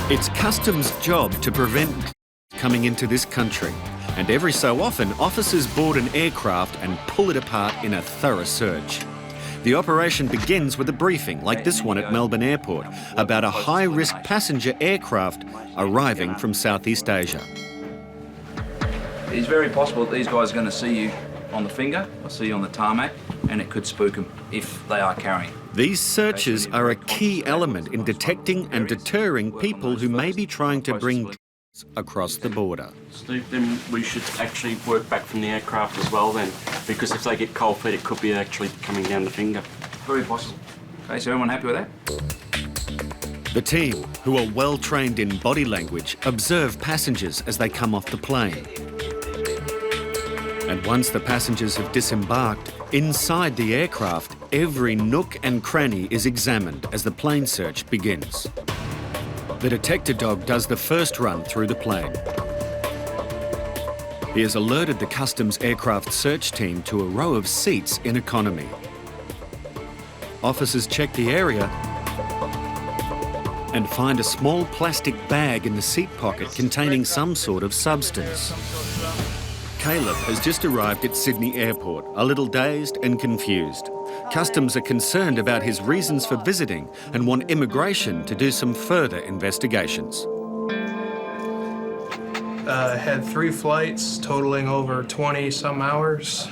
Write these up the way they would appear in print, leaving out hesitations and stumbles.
It's customs' job to prevent coming into this country, and every so often officers board an aircraft and pull it apart in a thorough search. The operation begins with a briefing like this one at Melbourne Airport about a high-risk passenger aircraft arriving from Southeast Asia. It's very possible that these guys are going to see you on the finger, or see you on the tarmac, and it could spook them if they are carrying. These searches are a key element in detecting and deterring people who may be trying to bring drugs across the border. Steve, then we should actually work back from the aircraft as well then, because if they get cold feet, it could be actually coming down the finger. Very possible. Okay, so everyone happy with that? The team, who are well trained in body language, observe passengers as they come off the plane. And once the passengers have disembarked, inside the aircraft, every nook and cranny is examined as the plane search begins. The detector dog does the first run through the plane. He has alerted the customs aircraft search team to a row of seats in economy. Officers check the area and find a small plastic bag in the seat pocket containing some sort of substance. Caleb has just arrived at Sydney Airport, a little dazed and confused. Customs are concerned about his reasons for visiting and want immigration to do some further investigations. Had 3 flights totaling over 20-some hours.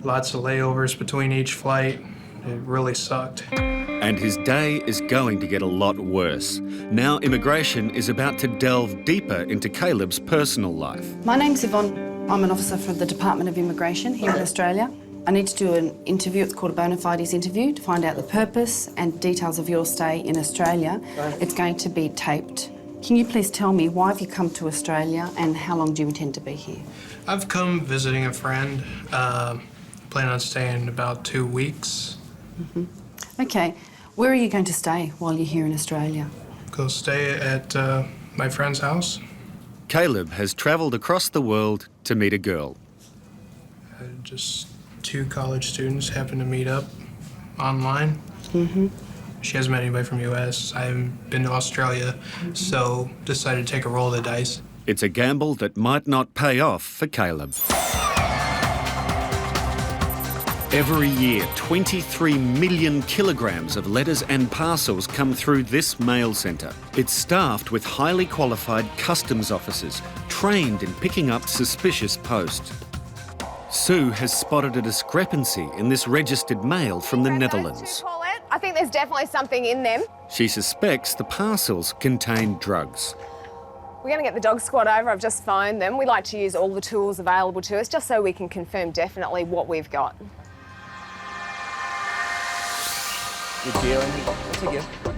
Lots of layovers between each flight. It really sucked. And his day is going to get a lot worse. Now immigration is about to delve deeper into Caleb's personal life. My name's Yvonne. I'm an officer for the Department of Immigration here in Australia. I need to do an interview, it's called a bona fides interview, to find out the purpose and details of your stay in Australia. It's going to be taped. Can you please tell me, why have you come to Australia and how long do you intend to be here? I've come visiting a friend. Plan on staying about 2 weeks. Okay, where are you going to stay while you're here in Australia? Go stay at my friend's house. Caleb has travelled across the world to meet a girl. Just 2 college students happened to meet up online. She hasn't met anybody from the US. I haven't been to Australia, so decided to take a roll of the dice. It's a gamble that might not pay off for Caleb. Every year, 23 million kilograms of letters and parcels come through this mail centre. It's staffed with highly qualified customs officers, trained in picking up suspicious post. Sue has spotted a discrepancy in this registered mail from the Netherlands. I think there's definitely something in them. She suspects the parcels contain drugs. We're going to get the dog squad over. I've just phoned them. We like to use all the tools available to us just so we can confirm definitely what we've got.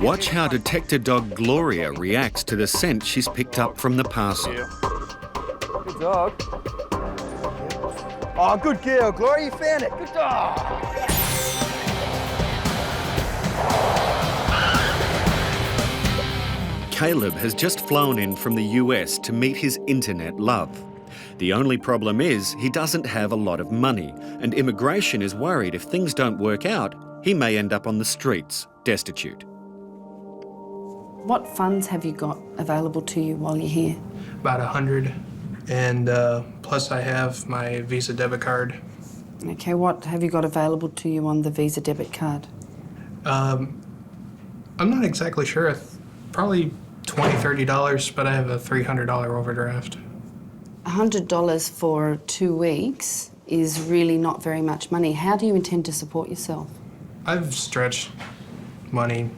Watch how detector dog Gloria reacts to the scent she's picked up from the parcel. Good dog. Oh, good girl, Gloria, you found it. Good dog. Caleb has just flown in from the US to meet his internet love. The only problem is he doesn't have a lot of money, and immigration is worried if things don't work out, he may end up on the streets, destitute. What funds have you got available to you while you're here? About 100, and plus I have my Visa debit card. Okay, what have you got available to you on the Visa debit card? I'm not exactly sure. Probably $20, $30, but I have a $300 overdraft. $100 for 2 weeks is really not very much money. How do you intend to support yourself? I've stretched money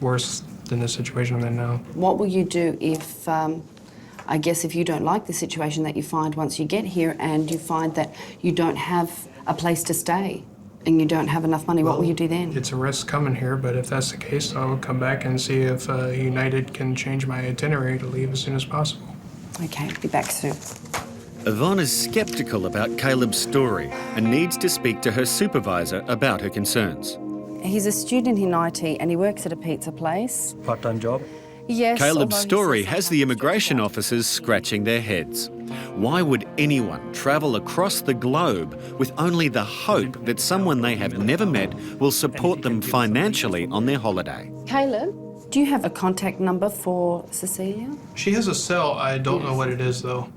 worse than the situation I'm in now. What will you do if, I guess, if you don't like the situation that you find once you get here and you find that you don't have a place to stay and you don't have enough money, what will you do then? It's a risk coming here, but if that's the case, I'll come back and see if United can change my itinerary to leave as soon as possible. Okay, be back soon. Yvonne is sceptical about Caleb's story and needs to speak to her supervisor about her concerns. He's a student in IT and he works at a pizza place. Part-time job? Yes. Caleb's story has the immigration officers scratching their heads. Why would anyone travel across the globe with only the hope that someone they have never met will support them financially on their holiday? Caleb, Do you have a contact number for Cecilia? She has a cell. I don't know what it is, though.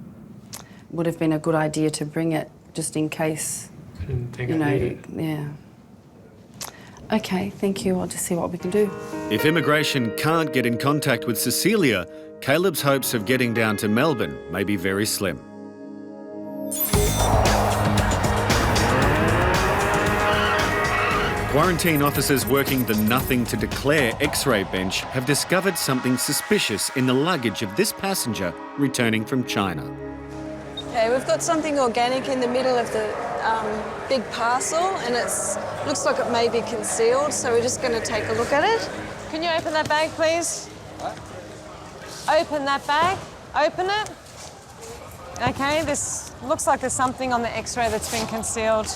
Would have been a good idea to bring it just in case. I didn't think You I know, needed it. yeah. Okay, thank you. I'll just see what we can do. If immigration can't get in contact with Cecilia, Caleb's hopes of getting down to Melbourne may be very slim. Quarantine officers working the Nothing to Declare X-ray bench have discovered something suspicious in the luggage of this passenger returning from China. Okay, we've got something organic in the middle of the big parcel, and it looks like it may be concealed, so we're just going to take a look at it. Can you open that bag, please? Open that bag. Open it. Okay, this looks like there's something on the X-ray that's been concealed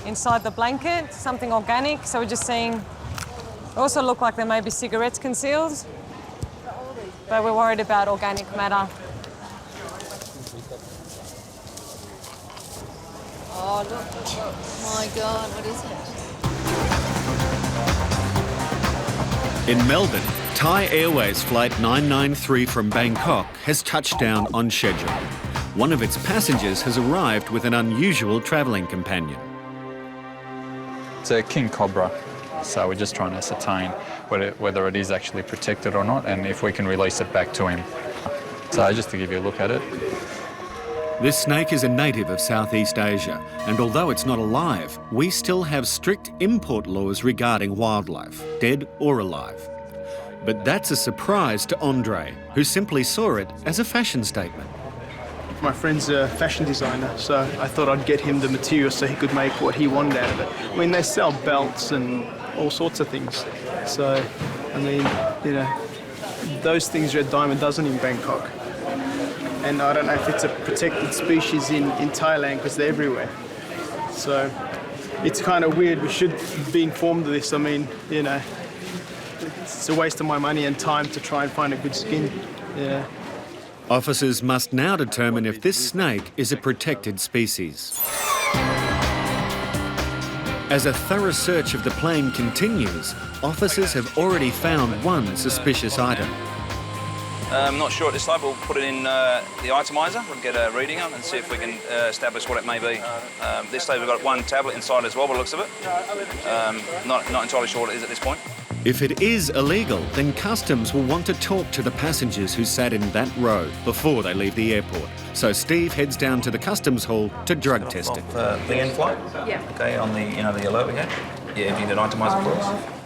inside the blanket, something organic. So we're just seeing, it also look like there may be cigarettes concealed, but we're worried about organic matter. Oh, look. My God, what is it? In Melbourne, Thai Airways Flight 993 from Bangkok has touched down on schedule. One of its passengers has arrived with an unusual travelling companion. It's a king cobra, so we're just trying to ascertain whether it is actually protected or not, and if we can release it back to him. So just to give you a look at it. This snake is a native of Southeast Asia, and although it's not alive, we still have strict import laws regarding wildlife, dead or alive. But that's a surprise to Andre, who simply saw it as a fashion statement. My friend's a fashion designer, so I thought I'd get him the material so he could make what he wanted out of it. I mean, they sell belts and all sorts of things. So, I mean, you know, those things are a dime a dozen in Bangkok. And I don't know if it's a protected species in Thailand because they're everywhere. So it's kind of weird. We should be informed of this. I mean, you know, it's a waste of my money and time to try and find a good skin. Yeah. Officers must now determine if this snake is a protected species. As a thorough search of the plane continues, officers have already found one suspicious item. I'm not sure at this stage. We'll put it in the itomizer. We'll get a reading on and see if we can establish what it may be. This stage we've got one tablet inside as well by the looks of it. Not entirely sure what it is at this point. If it is illegal, then Customs will want to talk to the passengers who sat in that row before they leave the airport. So Steve heads down to the Customs hall to drug test it. The end flight? Yeah. Okay, on the the alert we had? Yeah, if you did itomizer for us.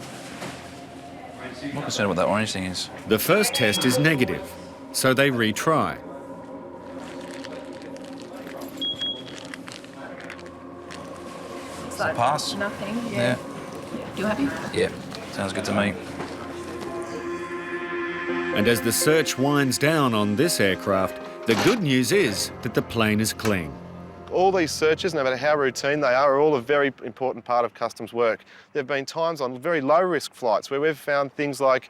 I'm not concerned what that orange thing is. The first test is negative, so they retry. It's a pass? Nothing, Yeah. You happy? Yeah, sounds good to me. And as the search winds down on this aircraft, the good news is that the plane is clean. All these searches, no matter how routine they are all a very important part of Customs work. There have been times on very low-risk flights where we've found things like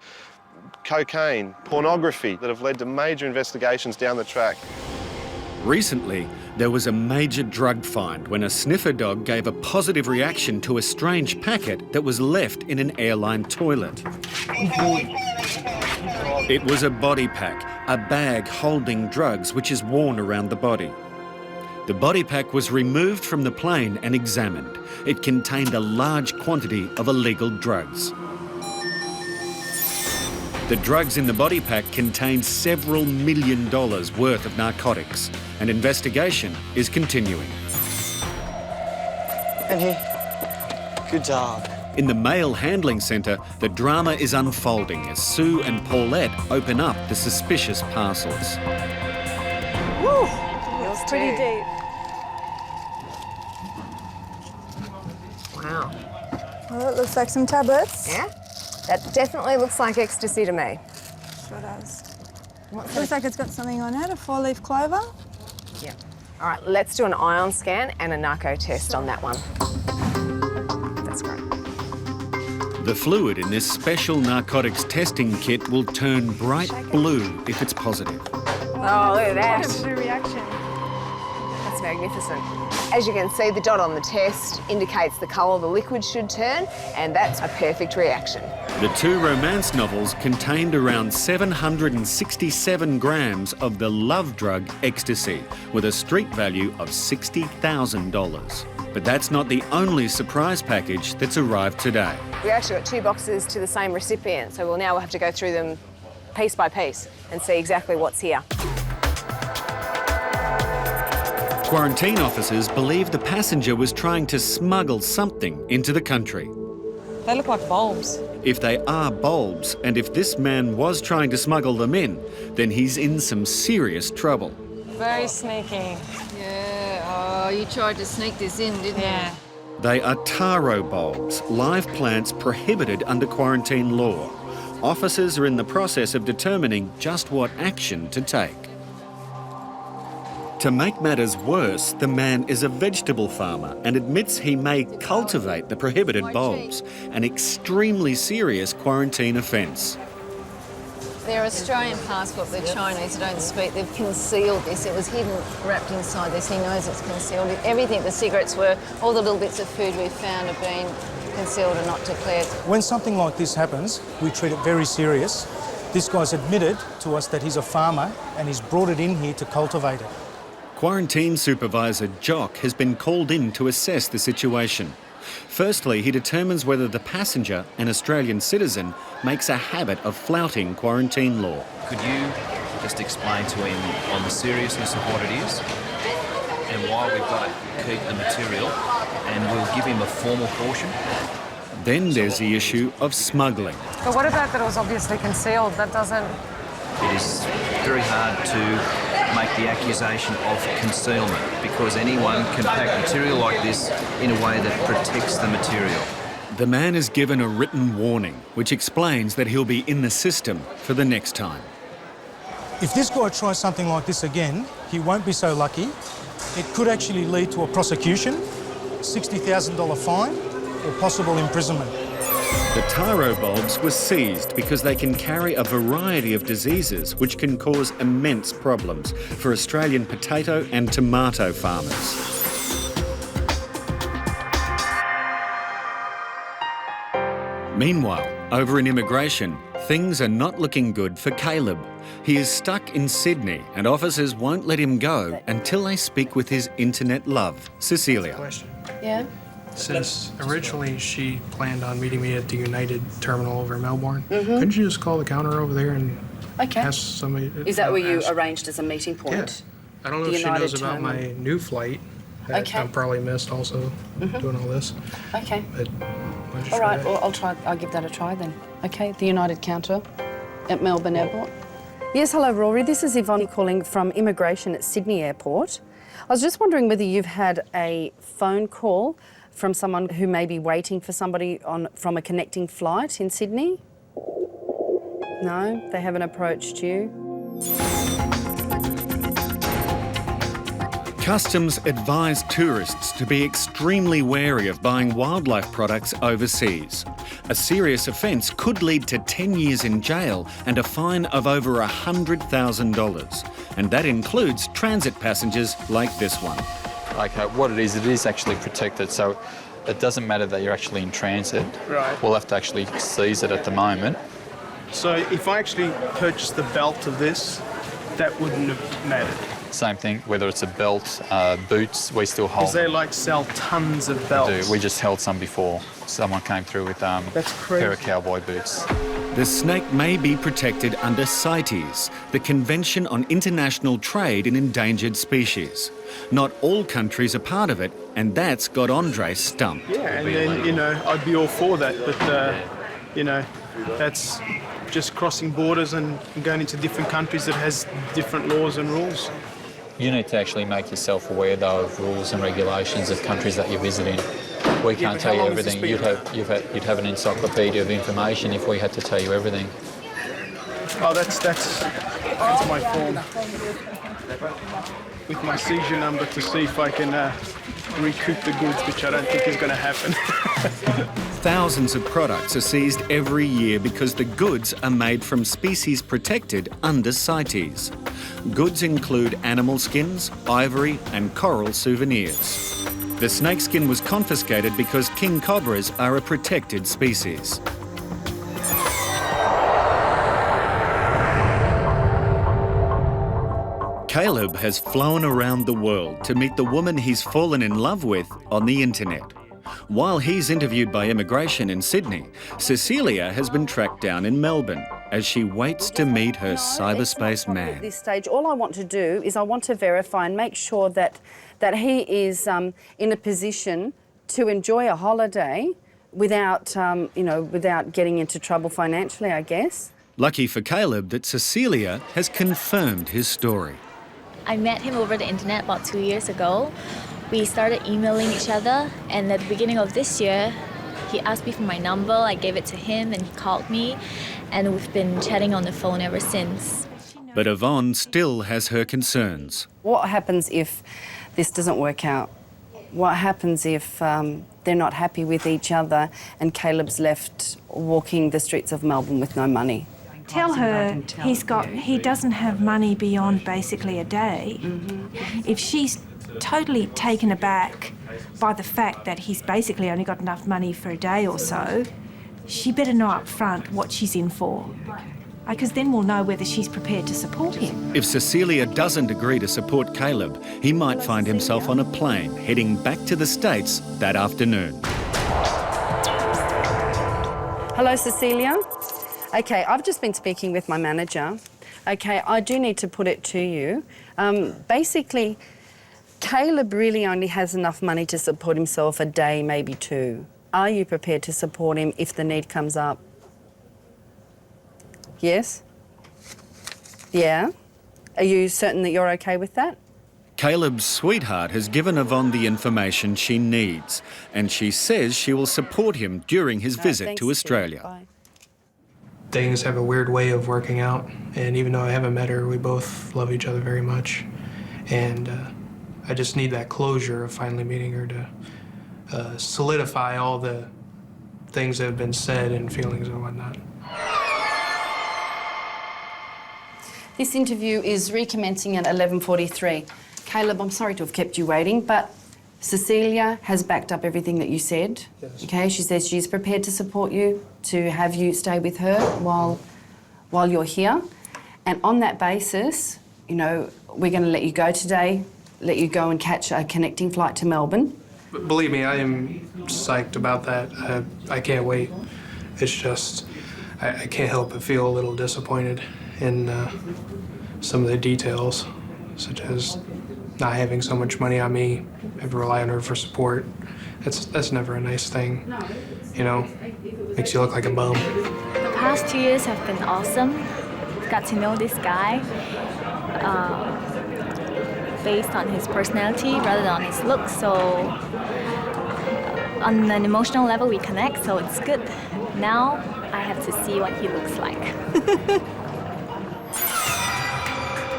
cocaine, pornography that have led to major investigations down the track. Recently, there was a major drug find when a sniffer dog gave a positive reaction to a strange packet that was left in an airline toilet. It was a body pack, a bag holding drugs which is worn around the body. The body pack was removed from the plane and examined. It contained a large quantity of illegal drugs. The drugs in the body pack contained several $1 million worth of narcotics. An investigation is continuing. Benji, good job. In the mail handling centre, the drama is unfolding as Sue and Paulette open up the suspicious parcels. Woo! Feels pretty deep. Wow. Well, it looks like some tablets. Yeah? That definitely looks like ecstasy to me. Sure does. Looks like it's got something on it, a 4-leaf clover. Yeah. All right, let's do an ion scan and a narco test on that one. That's great. The fluid in this special narcotics testing kit will turn bright blue if it's positive. Oh, look at that. Blue reaction. That magnificent. As you can see, the dot on the test indicates the colour the liquid should turn, and that's a perfect reaction. The two romance novels contained around 767 grams of the love drug ecstasy, with a street value of $60,000. But that's not the only surprise package that's arrived today. We actually got 2 boxes to the same recipient, so we'll now have to go through them piece by piece and see exactly what's here. Quarantine officers believe the passenger was trying to smuggle something into the country. They look like bulbs. If they are bulbs, and if this man was trying to smuggle them in, then he's in some serious trouble. Very sneaky. Yeah, oh, you tried to sneak this in, didn't you? They are taro bulbs, live plants prohibited under quarantine law. Officers are in the process of determining just what action to take. To make matters worse, the man is a vegetable farmer and admits he may cultivate the prohibited bulbs, an extremely serious quarantine offence. Their Australian passport, the Chinese don't speak, they've concealed this. It was hidden, wrapped inside this. He knows it's concealed. Everything, the cigarettes were, all the little bits of food we found have been concealed and not declared. When something like this happens, we treat it very serious. This guy's admitted to us that he's a farmer and he's brought it in here to cultivate it. Quarantine supervisor Jock has been called in to assess the situation. Firstly, he determines whether the passenger, an Australian citizen, makes a habit of flouting quarantine law. Could you just explain to him on the seriousness of what it is and why we've got to keep the material, and we'll give him a formal caution? Then there's the issue of smuggling. But what about that it was obviously concealed? That doesn't... It is very hard to make the accusation of concealment because anyone can pack material like this in a way that protects the material. The man is given a written warning, which explains that he'll be in the system for the next time. If this guy tries something like this again, he won't be so lucky. It could actually lead to a prosecution, $60,000 fine, or possible imprisonment. The taro bulbs were seized because they can carry a variety of diseases which can cause immense problems for Australian potato and tomato farmers. Meanwhile, over in immigration, things are not looking good for Caleb. He is stuck in Sydney and officers won't let him go until they speak with his internet love, Cecilia. Question. Yeah? Since originally she planned on meeting me at the United terminal over in Melbourne, couldn't you just call the counter over there and ask somebody? Is that where you arranged as a meeting point? Yes. I don't know if she knows about my new flight. That I'm probably missed also doing all this. Okay. But all right, well, I'll give that a try then. Okay, the United counter at Melbourne Airport. Yes, hello, Rory. This is Yvonne calling from Immigration at Sydney Airport. I was just wondering whether you've had a phone call from someone who may be waiting for somebody from a connecting flight in Sydney? No, they haven't approached you? Customs advise tourists to be extremely wary of buying wildlife products overseas. A serious offence could lead to 10 years in jail and a fine of over $100,000. And that includes transit passengers like this one. Okay, what it is actually protected, so it doesn't matter that you're actually in transit. Right. We'll have to actually seize it at the moment. So if I actually purchased the belt of this, that wouldn't have mattered. Same thing, whether it's a belt, boots, we still hold. Because they sell tons of belts. We just held some before. Someone came through with a pair of cowboy boots. The snake may be protected under CITES, the Convention on International Trade in Endangered Species. Not all countries are part of it, and that's got Andre stumped. Yeah, and then, I'd be all for that, but, that's just crossing borders and going into different countries that has different laws and rules. You need to actually make yourself aware, though, of rules and regulations of countries that you're visiting. We can't tell you everything. You'd have an encyclopedia of information if we had to tell you everything. Oh, that's my form. With my seizure number to see if I can recoup the goods, which I don't think is going to happen. Thousands of products are seized every year because the goods are made from species protected under CITES. Goods include animal skins, ivory and coral souvenirs. The snakeskin was confiscated because king cobras are a protected species. Caleb has flown around the world to meet the woman he's fallen in love with on the internet. While he's interviewed by immigration in Sydney, Cecilia has been tracked down in Melbourne as she waits to meet her cyberspace man. At this stage, all I want to do is I want to verify and make sure that he is in a position to enjoy a holiday without, without getting into trouble financially, I guess. Lucky for Caleb that Cecilia has confirmed his story. I met him over the internet about 2 years ago. We started emailing each other, and at the beginning of this year, he asked me for my number. I gave it to him, and he called me, and we've been chatting on the phone ever since. But Yvonne still has her concerns. What happens if this doesn't work out? What happens if they're not happy with each other and Caleb's left walking the streets of Melbourne with no money? Tell her he doesn't have money beyond basically a day. If she's totally taken aback by the fact that he's basically only got enough money for a day or so, she better know up front what she's in for, because then we'll know whether she's prepared to support him. If Cecilia doesn't agree to support Caleb, he might find himself on a plane heading back to the States that afternoon. Hello, Cecilia. Okay, I've just been speaking with my manager. Okay, I do need to put it to you. Basically, Caleb really only has enough money to support himself a day, maybe two. Are you prepared to support him if the need comes up? Yes? Yeah? Are you certain that you're okay with that? Caleb's sweetheart has given Yvonne the information she needs, and she says she will support him during his visit to Australia. Bye. Things have a weird way of working out, and even though I haven't met her, we both love each other very much. And I just need that closure of finally meeting her to solidify all the things that have been said and feelings and whatnot. This interview is recommencing at 11:43. Caleb, I'm sorry to have kept you waiting, but Cecilia has backed up everything that you said. Yes. Okay, she says she's prepared to support you, to have you stay with her while you're here. And on that basis, we're going to let you go today, let you go and catch a connecting flight to Melbourne. But believe me, I am psyched about that. I can't wait. It's just, I can't help but feel a little disappointed in some of the details, such as not having so much money on me, have to rely on her for support. That's never a nice thing, makes you look like a bum. The past 2 years have been awesome. Got to know this guy based on his personality rather than on his looks, so on an emotional level we connect, so it's good. Now I have to see what he looks like.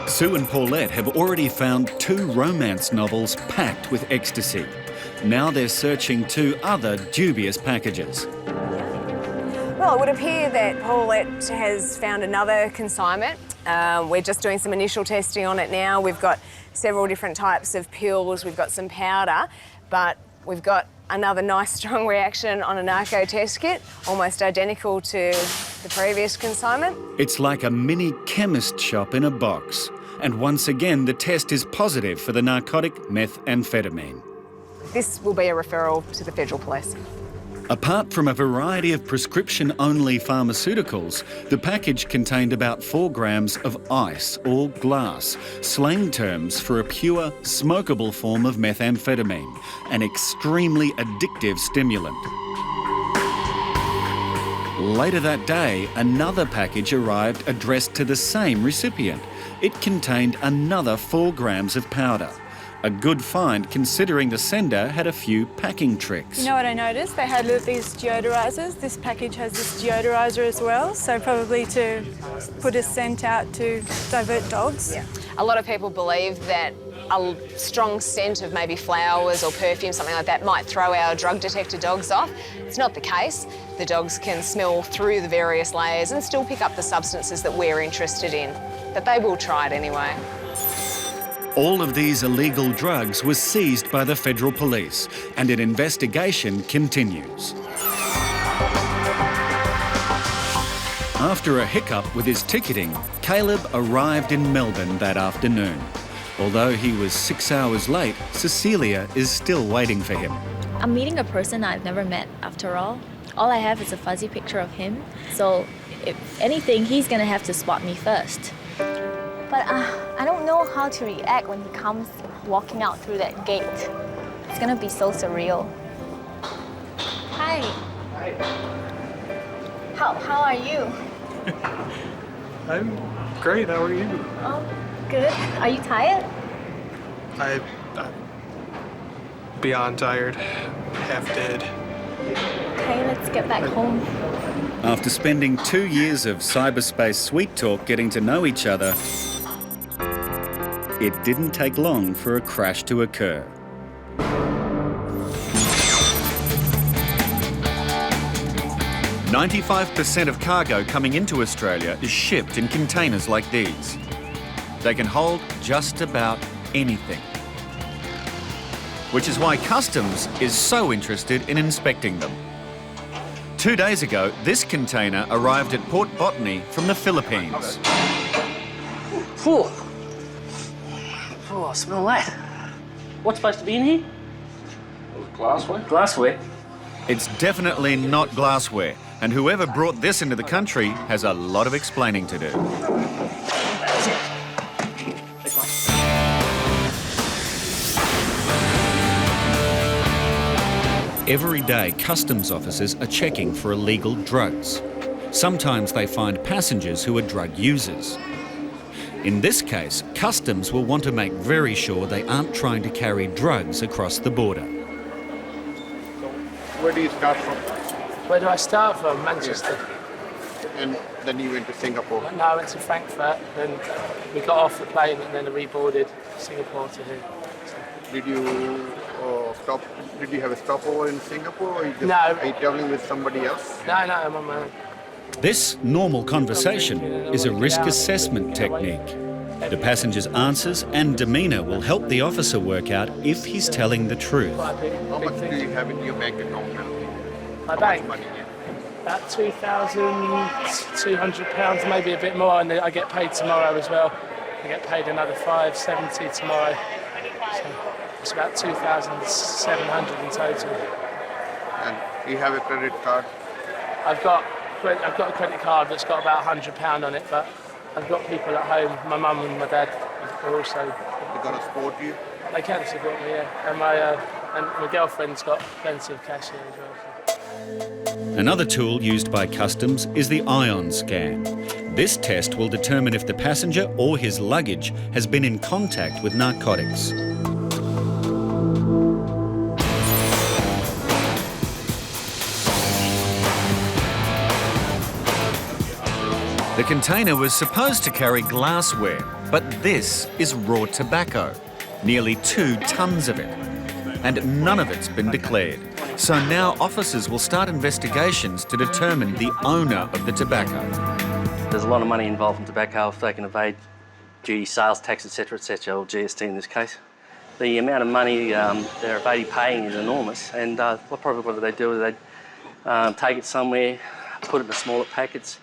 Sue and Paulette have already found 2 romance novels packed with ecstasy. Now they're searching 2 other dubious packages. Well, it would appear that Paulette has found another consignment. We're just doing some initial testing on it now. We've got several different types of pills, we've got some powder, but we've got another nice strong reaction on a narco test kit, almost identical to the previous consignment. It's like a mini chemist shop in a box. And once again, the test is positive for the narcotic methamphetamine. This will be a referral to the Federal Police. Apart from a variety of prescription-only pharmaceuticals, the package contained about 4 grams of ice or glass, slang terms for a pure, smokable form of methamphetamine, an extremely addictive stimulant. Later that day, another package arrived addressed to the same recipient. It contained another 4 grams of powder. A good find considering the sender had a few packing tricks. You know what I noticed? They had these deodorizers. This package has this deodorizer as well, so probably to put a scent out to divert dogs. Yeah. A lot of people believe that a strong scent of maybe flowers or perfume, something like that, might throw our drug detector dogs off. It's not the case. The dogs can smell through the various layers and still pick up the substances that we're interested in, but they will try it anyway. All of these illegal drugs were seized by the federal police, and an investigation continues. After a hiccup with his ticketing, Caleb arrived in Melbourne that afternoon. Although he was 6 hours late, Cecilia is still waiting for him. I'm meeting a person I've never met after all. All I have is a fuzzy picture of him. So if anything, he's gonna have to spot me first. But I don't know how to react when he comes walking out through that gate. It's gonna be so surreal. Hi. Hi. How are you? I'm great. How are you? Oh, good. Are you tired? I'm beyond tired, half dead. Okay, let's get back home. After spending 2 years of cyberspace sweet talk getting to know each other, it didn't take long for a crash to occur. "95% of cargo coming into Australia is shipped in containers like these. They can hold just about anything. Which is why Customs is so interested in inspecting them. 2 days ago, this container arrived at Port Botany from the Philippines. Oh, I smell that. What's supposed to be in here? Glassware. Glassware? It's definitely not glassware, and whoever brought this into the country has a lot of explaining to do. Every day, customs officers are checking for illegal drugs. Sometimes they find passengers who are drug users. In this case, customs will want to make very sure they aren't trying to carry drugs across the border. Where do you start from? Where do I start from? Manchester. And then you went to Singapore? No, I went to Frankfurt, then we got off the plane and then reboarded Singapore to here. Did you stop? Did you have a stopover in Singapore, or No. Are you traveling with somebody else? No, I'm on my own. This normal conversation is a risk assessment technique. The passenger's answers and demeanour will help the officer work out if he's telling the truth. How much do you have in your bank account now? My bank? About £2,200, maybe a bit more, and I get paid tomorrow as well. I get paid another $570 tomorrow. So it's about 2,700 in total. And you have a credit card? I've got a credit card that's got about £100 on it, but I've got people at home. My mum and my dad are also. They're gonna support you? They can support me, yeah. And my girlfriend's got plenty of cash here as well. Another tool used by customs is the ion scan. This test will determine if the passenger or his luggage has been in contact with narcotics. The container was supposed to carry glassware, but this is raw tobacco, nearly 2 tons of it, and none of it's been declared. So now officers will start investigations to determine the owner of the tobacco. There's a lot of money involved in tobacco if they can evade duty, sales tax, etc., or GST in this case. The amount of money they're evading paying is enormous, and what do they do? They take it somewhere, put it in smaller packets,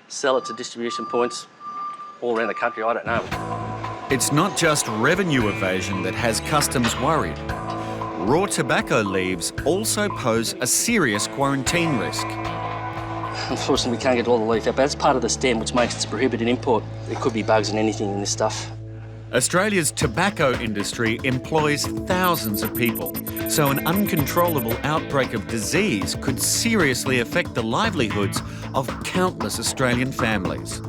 sell it to distribution points all around the country. I don't know. It's not just revenue evasion that has customs worried. Raw tobacco leaves also pose a serious quarantine risk. Unfortunately, we can't get all the leaf out, but that's part of the stem which makes it prohibited import. There could be bugs and anything in this stuff. Australia's tobacco industry employs thousands of people, so an uncontrollable outbreak of disease could seriously affect the livelihoods of countless Australian families.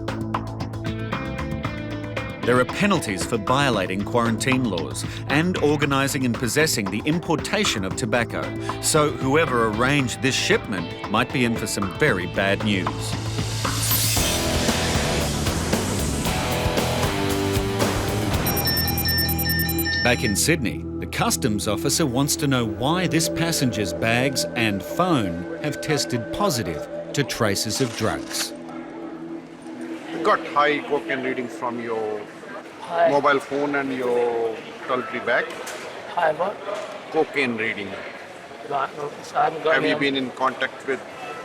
There are penalties for violating quarantine laws and organising and possessing the importation of tobacco, so whoever arranged this shipment might be in for some very bad news. Back in Sydney, the customs officer wants to know why this passenger's bags and phone have tested positive to traces of drugs. You got high cocaine readings from your mobile phone and your toiletry bag. High what? Cocaine reading. Right, well, so I haven't got Have any you on- been in contact with?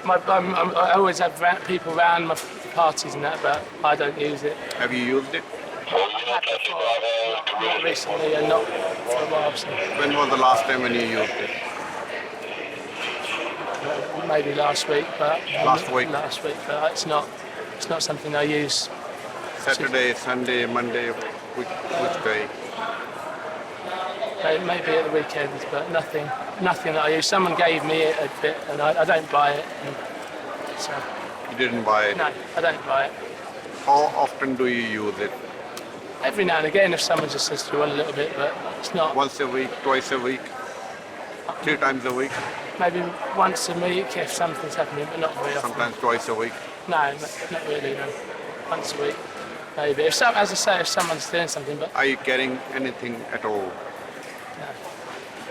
I always have people around my parties and that, but I don't use it. Have you used it? I have before, not recently and not for a while. So When was the last time when you used it? maybe last week, but Last week? Last week, but it's not something I use. Saturday, Sunday, Monday, which day? Maybe at the weekends, but nothing that I use. Someone gave me it a bit, and I don't buy it. And so You didn't buy it? no, I don't buy it. How often do you use it? Every now and again, if someone just says, "Do you want a little bit?" But it's not. Once a week, twice a week, 3 times a week, Maybe once a week if something's happening, but not very often. sometimes twice a week. No, not really. No, once a week, maybe. As I say, if someone's doing something, but Are you carrying anything at all?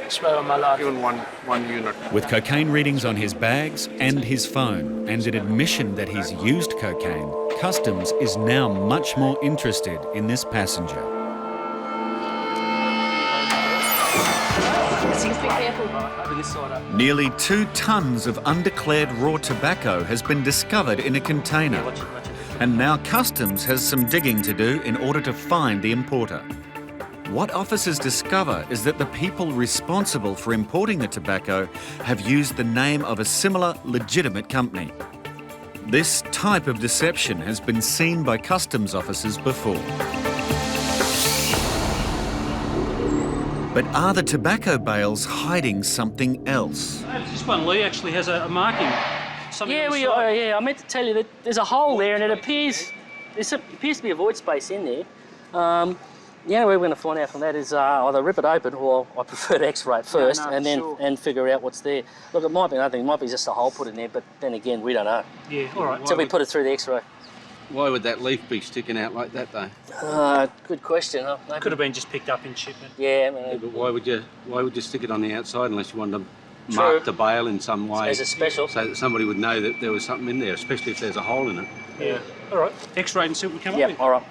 I swear on my life. Even one unit. With cocaine readings on his bags and his phone, and an admission that he's used cocaine, Customs is now much more interested in this passenger. Nearly 2 tons of undeclared raw tobacco has been discovered in a container. And now Customs has some digging to do in order to find the importer. What officers discover is that the people responsible for importing the tobacco have used the name of a similar legitimate company. This type of deception has been seen by customs officers before. But are the tobacco bales hiding something else? This one, Lee, actually has a marking. Yeah, I meant to tell you that there's a hole there, and it appears to be a void space in there. The only way we're going to find out from that is either rip it open, or I prefer to X-ray it first, and figure out what's there. Look, it might be nothing. It might be just a hole put in there, but then again, we don't know. Yeah, all right. Until we put it through the X-ray. Why would that leaf be sticking out like that, though? Good question. Could have been just picked up in shipment. Yeah, but why would you stick it on the outside unless you wanted to True. mark the bale in some way? As a special. So that somebody would know that there was something in there, especially if there's a hole in it. Yeah. All right. X-ray and see what we come up Yeah, with. all right.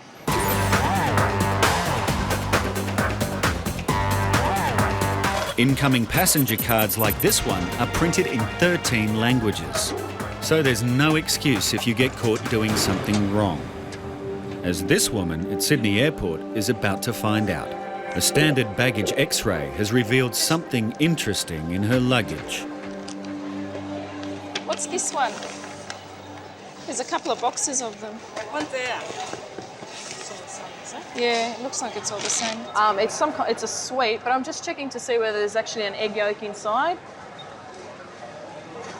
Incoming passenger cards like this one are printed in 13 languages. So there's no excuse if you get caught doing something wrong. As this woman at Sydney Airport is about to find out. A standard baggage X-ray has revealed something interesting in her luggage. What's this one? There's a couple of boxes of them. One there. Yeah, it looks like it's all the same. It's a sweet, but I'm just checking to see whether there's actually an egg yolk inside.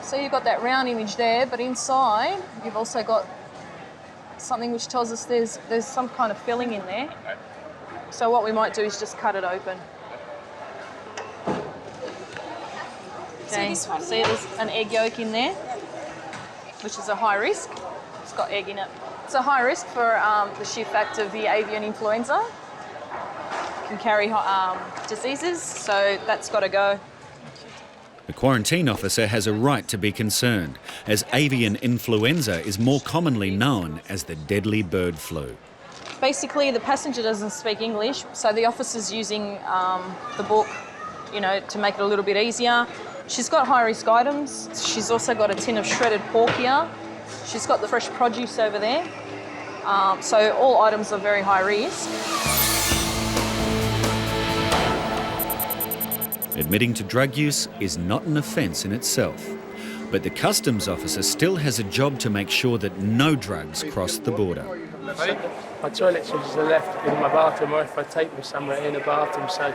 So you've got that round image there, but inside you've also got something which tells us there's some kind of filling in there. So what we might do is just cut it open. Okay. See this one? See, there's an egg yolk in there, which is a high risk. It's got egg in it. It's a high risk for the sheer fact of the avian influenza. It can carry diseases, so that's got to go. The quarantine officer has a right to be concerned, as avian influenza is more commonly known as the deadly bird flu. Basically, the passenger doesn't speak English, so the officer's using the book, to make it a little bit easier. She's got high-risk items. She's also got a tin of shredded pork here. She's got the fresh produce over there. So all items are very high risk. Admitting to drug use is not an offence in itself, but the customs officer still has a job to make sure that no drugs cross the border. My toilet switches are left in my bathroom, or if I take them somewhere in a bathroom, so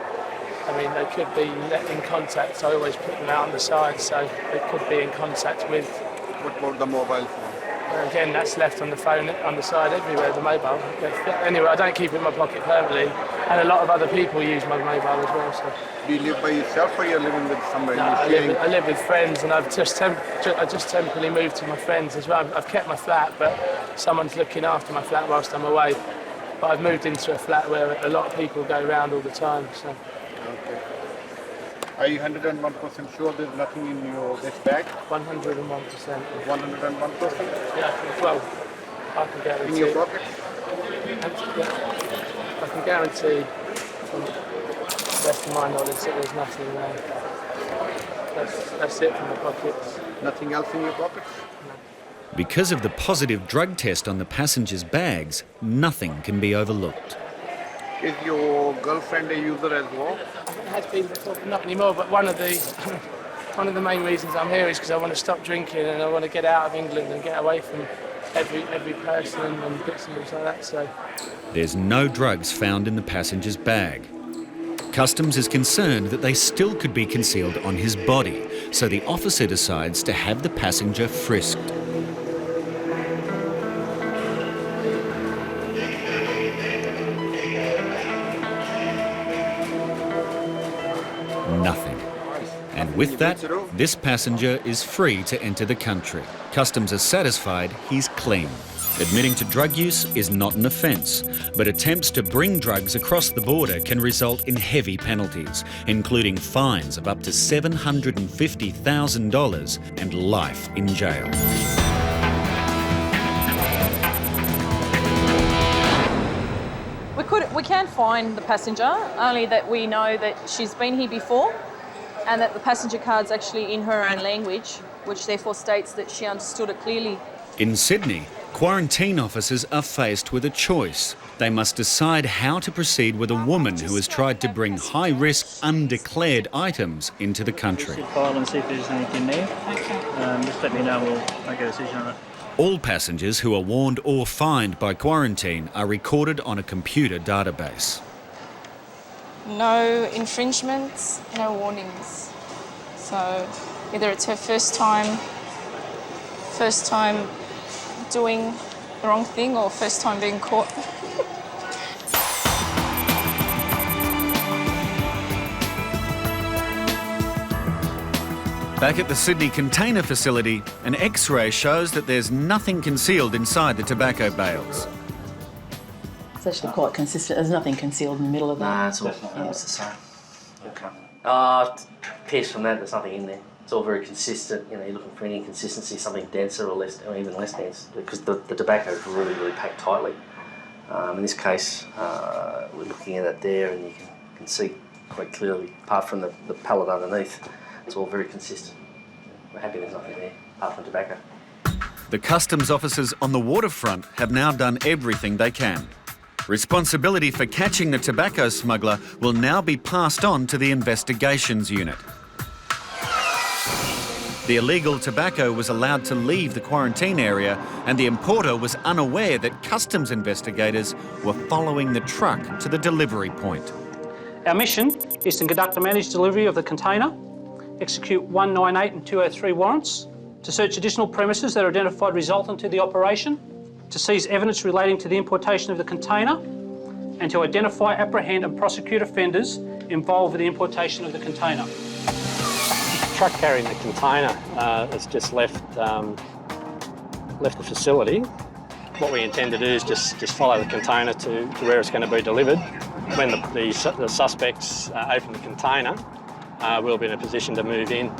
they could be in contact, so I always put them out on the side, so they could be in contact with. What about the mobile phone? Again, that's left on the phone, on the side everywhere, the mobile. Anyway, I don't keep it in my pocket permanently, and a lot of other people use my mobile as well. So. Do you live by yourself, or you're living with somebody? No, I live with friends, and I just temporarily moved to my friends as well. I've kept my flat, but someone's looking after my flat whilst I'm away. But I've moved into a flat where a lot of people go around all the time. So. Okay. Are you 101% sure there's nothing in this bag? 101%. 101%? Yeah, well, I can guarantee. In your pocket? I can guarantee, from the best of my knowledge, that there's nothing there. That's it from the pockets. Nothing else in your pockets? No. Because of the positive drug test on the passengers' bags, nothing can be overlooked. Is your girlfriend a user as well? Has been before, but not anymore. But one of the main reasons I'm here is because I want to stop drinking and I want to get out of England and get away from every person and bits and bits like that. So There's no drugs found in the passenger's bag. Customs is concerned that they still could be concealed on his body, so the officer decides to have the passenger frisked. Nothing. And with that, this passenger is free to enter the country. Customs are satisfied he's clean. Admitting to drug use is not an offence, but attempts to bring drugs across the border can result in heavy penalties, including fines of up to $750,000 and life in jail. We can find the passenger, only that we know that she's been here before and that the passenger card's actually in her own language, which therefore states that she understood it clearly. In Sydney, quarantine officers are faced with a choice. They must decide how to proceed with a woman who has tried to bring high-risk, undeclared items into the country. File and see if there's anything there. Just let me know, we'll make a decision on it. All passengers who are warned or fined by quarantine are recorded on a computer database. No infringements, no warnings. So either it's her first time doing the wrong thing or first time being caught. Back at the Sydney container facility, an X-ray shows that there's nothing concealed inside the tobacco bales. It's actually quite consistent. There's nothing concealed in the middle of that. Nah, it's all almost the same. Okay. Appears from that there's nothing in there. It's all very consistent. You know, you're looking for any inconsistency, something denser or less, or even less dense, because the tobacco is really, really packed tightly. In this case, we're looking at it there, and you can see quite clearly, apart from the pallet underneath, it's all very consistent. We're happy there's nothing there, apart from tobacco. The customs officers on the waterfront have now done everything they can. Responsibility for catching the tobacco smuggler will now be passed on to the investigations unit. The illegal tobacco was allowed to leave the quarantine area, and the importer was unaware that customs investigators were following the truck to the delivery point. Our mission is to conduct a managed delivery of the container, execute 198 and 203 warrants, to search additional premises that are identified resultant to the operation, to seize evidence relating to the importation of the container, and to identify, apprehend and prosecute offenders involved with the importation of the container. The truck carrying the container has just left the facility. What we intend to do is just follow the container to where it's going to be delivered. When the suspects open the container, we'll be in a position to move in.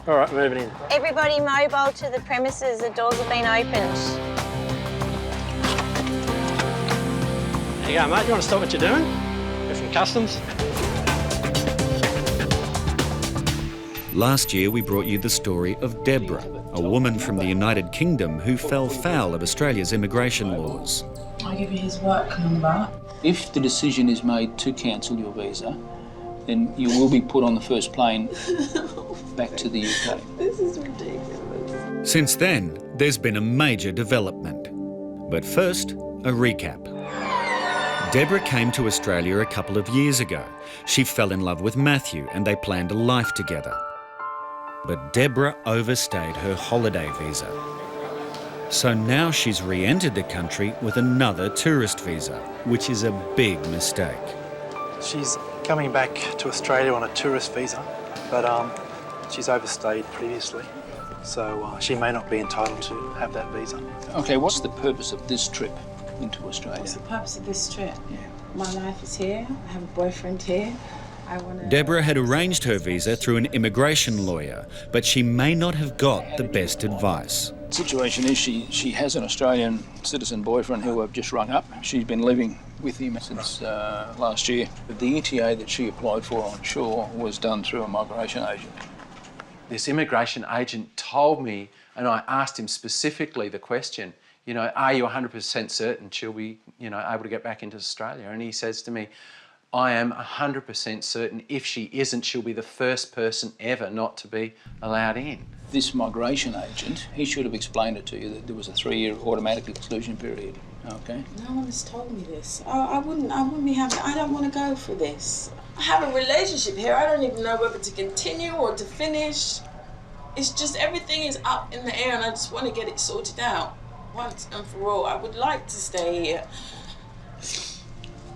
All right, moving in. Everybody mobile to the premises, the doors have been opened. There you go, mate. You want to stop what you're doing? You're from Customs. Last year, we brought you the story of Deborah, a woman from the United Kingdom who fell foul of Australia's immigration laws. I'll give you his work number. If the decision is made to cancel your visa, then you will be put on the first plane back to the UK. This is ridiculous. Since then, there's been a major development. But first, a recap. Deborah came to Australia a couple of years ago. She fell in love with Matthew and they planned a life together. But Deborah overstayed her holiday visa. So now she's re-entered the country with another tourist visa, which is a big mistake. She's coming back to Australia on a tourist visa, but she's overstayed previously, so she may not be entitled to have that visa. Okay, what's the purpose of this trip? into Australia. What's the purpose of this trip? My life is here. I have a boyfriend here. I want to... Deborah had arranged her visa through an immigration lawyer, but she may not have got the best advice. The situation is she has an Australian citizen boyfriend who I've just rung up. She's been living with him since last year. The ETA that she applied for on shore was done through a migration agent. This immigration agent told me, and I asked him specifically the question, you know, are you 100% certain she'll be, you know, able to get back into Australia? And he says to me, I am 100% certain if she isn't, she'll be the first person ever not to be allowed in. This migration agent, he should have explained it to you that there was a 3-year automatic exclusion period, okay? No one has told me this. I wouldn't be having... I don't want to go for this. I have a relationship here. I don't even know whether to continue or to finish. It's just everything is up in the air and I just want to get it sorted out once and for all. I would like to stay here.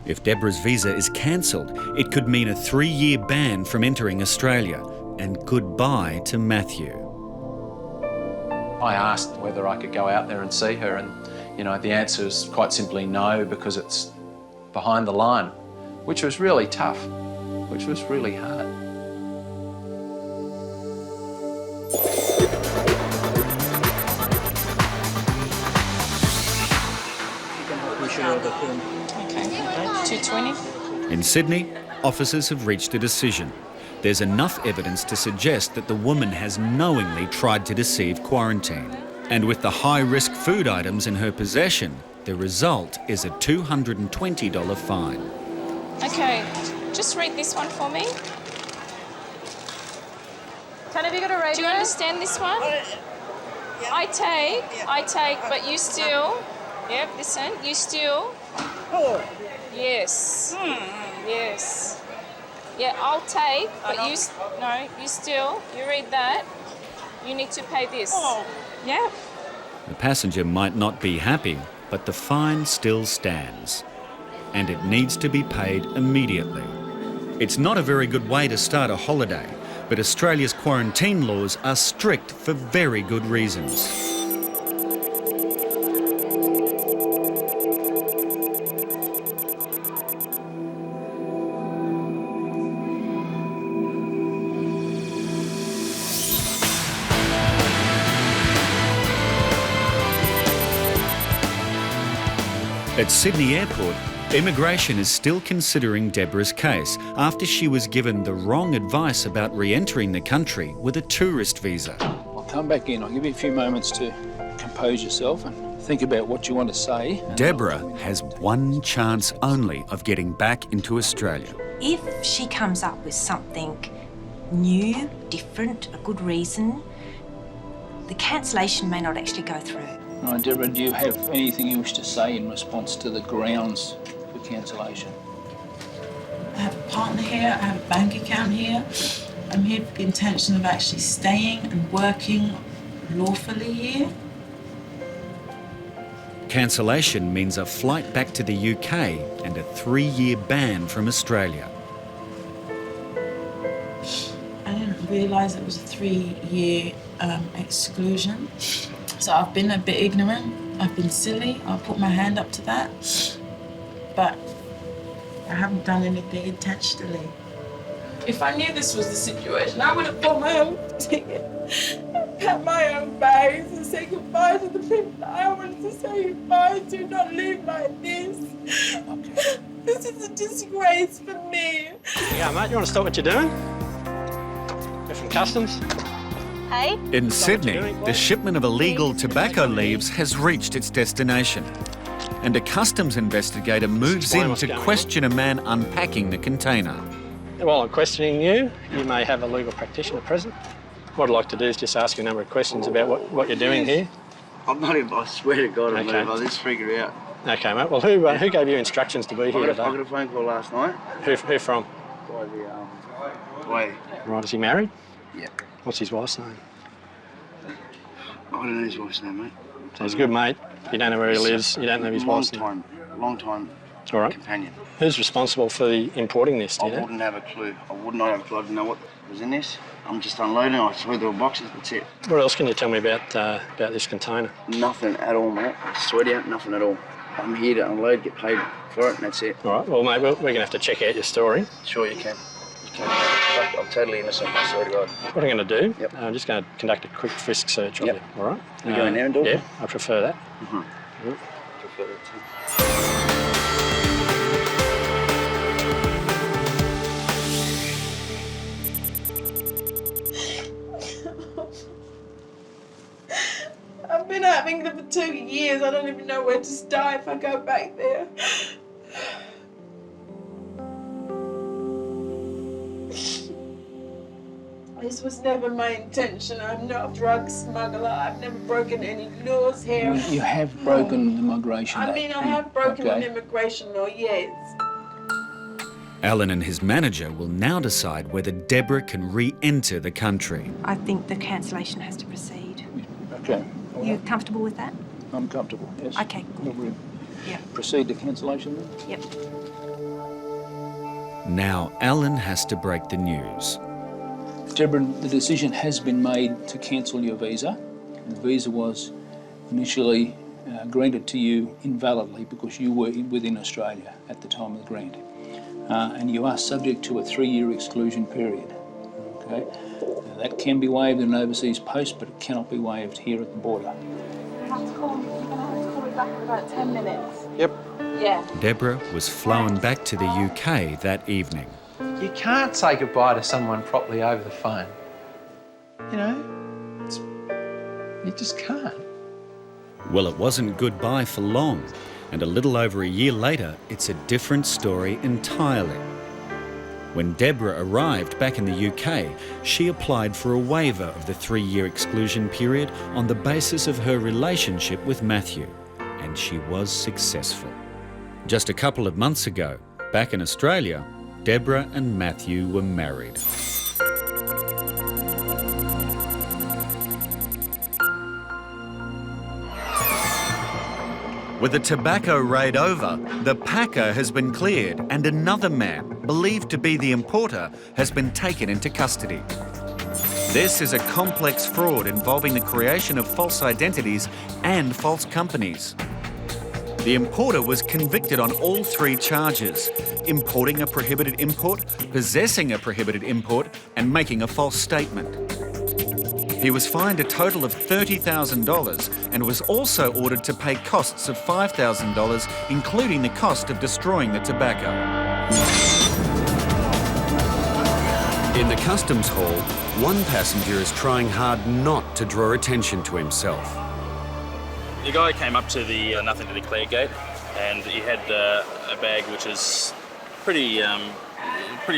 If Deborah's visa is cancelled, it could mean a 3-year ban from entering Australia and goodbye to Matthew. I asked whether I could go out there and see her and, you know, the answer is quite simply no because it's behind the line, which was really tough, which was really hard. Okay, 220. In Sydney, officers have reached a decision. There's enough evidence to suggest that the woman has knowingly tried to deceive quarantine. And with the high-risk food items in her possession, the result is a $220 fine. Okay, just read this one for me. Have you got a radio? Do you understand this one? Yeah. I take, but you steal. Yep, listen, you steal. Oh. Yes. Yes. Yeah, I'll take, but you steal. You read that. You need to pay this. Oh. Yeah. The passenger might not be happy, but the fine still stands. And it needs to be paid immediately. It's not a very good way to start a holiday, but Australia's quarantine laws are strict for very good reasons. At Sydney Airport, immigration is still considering Deborah's case after she was given the wrong advice about re-entering the country with a tourist visa. I'll come back in. I'll give you a few moments to compose yourself and think about what you want to say. Deborah has one chance only of getting back into Australia. If she comes up with something new, different, a good reason, the cancellation may not actually go through. All right, Deborah, do you have anything you wish to say in response to the grounds for cancellation? I have a partner here, I have a bank account here. I'm here with the intention of actually staying and working lawfully here. Cancellation means a flight back to the UK and a 3-year ban from Australia. I didn't realise it was a 3-year exclusion. So I've been a bit ignorant, I've been silly, I'll put my hand up to that. But I haven't done anything intentionally. If I knew this was the situation, I would have bought my own ticket, packed my own bags and say goodbye to the people that I wanted to say goodbye to, not live like this. This is a disgrace for me. Yeah, mate, you want to stop what you're doing? You're from Customs? Hey? In Sydney, the shipment of illegal tobacco leaves has reached its destination. And a customs investigator moves in to question a man unpacking the container. While I'm questioning you, you may have a legal practitioner present. What I'd like to do is just ask you a number of questions about what you're doing here. I'm not even, I swear to God, I'm not. I'll just figure it out. Okay, mate. Well, who gave you instructions to be here today? I got a phone call last night. Who from? By the, way. Right, is he married? Yeah. What's his wife's name? I don't know his wife's name, mate. So he's a good mate. You don't know where he lives. You don't know his wife's name. Long time All right. companion. Who's responsible for importing this, do you know? I wouldn't have a clue. I didn't know what was in this. I'm just unloading. I saw there were boxes, that's it. What else can you tell me about this container? Nothing at all, mate. I swear to you, nothing at all. I'm here to unload, get paid for it, and that's it. All right, well, mate, we're going to have to check out your story. Sure you can. You can. I'm totally innocent, I swear to God. What I'm going to do, I'm just going to conduct a quick frisk search of you, all right? You go in there and do it? Yeah, I prefer that. Mm-hmm. Prefer that too. I've been out of England for 2 years. I don't even know where to start if I go back there. This was never my intention. I'm not a drug smuggler. I've never broken any laws here. You have broken the Migration Act. I mean, I have broken Okay. an immigration law, yes. Alan and his manager will now decide whether Deborah can re-enter the country. I think the cancellation has to proceed. Okay. All You right. comfortable with that? I'm comfortable, yes. Okay, We'll Yeah. proceed to cancellation then? Yep. Now Alan has to break the news. Deborah, the decision has been made to cancel your visa. The visa was initially granted to you invalidly because you were within Australia at the time of the grant. And you are subject to a 3-year exclusion period. Okay? Now, that can be waived in an overseas post, but it cannot be waived here at the border. You're going to have to call me back in about 10 minutes. Yep. Yeah. Deborah was flown back to the UK that evening. You can't say goodbye to someone properly over the phone. You know, you just can't. Well, it wasn't goodbye for long, and a little over a year later, it's a different story entirely. When Deborah arrived back in the UK, she applied for a waiver of the 3-year exclusion period on the basis of her relationship with Matthew, and she was successful. Just a couple of months ago, back in Australia, Deborah and Matthew were married. With the tobacco raid over, the packer has been cleared and another man, believed to be the importer, has been taken into custody. This is a complex fraud involving the creation of false identities and false companies. The importer was convicted on all 3 charges: importing a prohibited import, possessing a prohibited import, and making a false statement. He was fined a total of $30,000 and was also ordered to pay costs of $5,000, including the cost of destroying the tobacco. In the customs hall, one passenger is trying hard not to draw attention to himself. The guy came up to the Nothing to Declare gate, and he had a bag which is pretty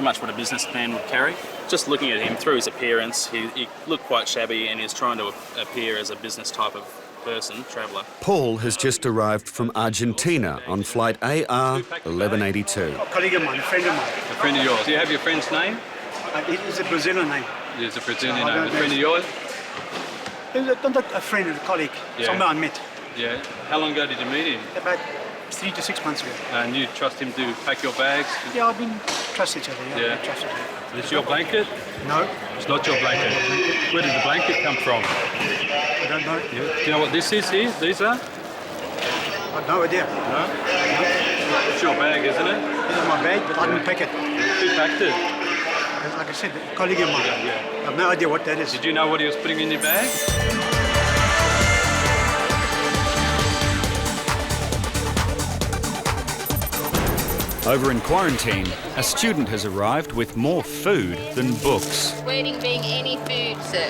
much what a businessman would carry. Just looking at him through his appearance, he looked quite shabby, and he's trying to appear as a business type of person, traveller. Paul has just arrived from Argentina on flight AR 1182. A colleague of mine, a friend of mine. A friend of yours. Do you have your friend's name? It's a Brazilian name. It's a Brazilian name. A friend of yours? Not a friend, a colleague. Yeah. Someone I met. Yeah. How long ago did you meet him? About 3 to 6 months ago. And you trust him to pack your bags? Yeah, I've been trust each other. Yeah. We trust each other. Is this your blanket? No. It's not your blanket. Where did the blanket come from? I don't know. Yeah. Do you know what this is here? These are? I've no idea. No? It's your bag, isn't it? This is my bag, but I didn't pack it. Who packed it? Like I said, a colleague of mine. I have no idea what that is. Did you know what he was putting in your bag? Over in quarantine, a student has arrived with more food than books. Wording being any food, sir.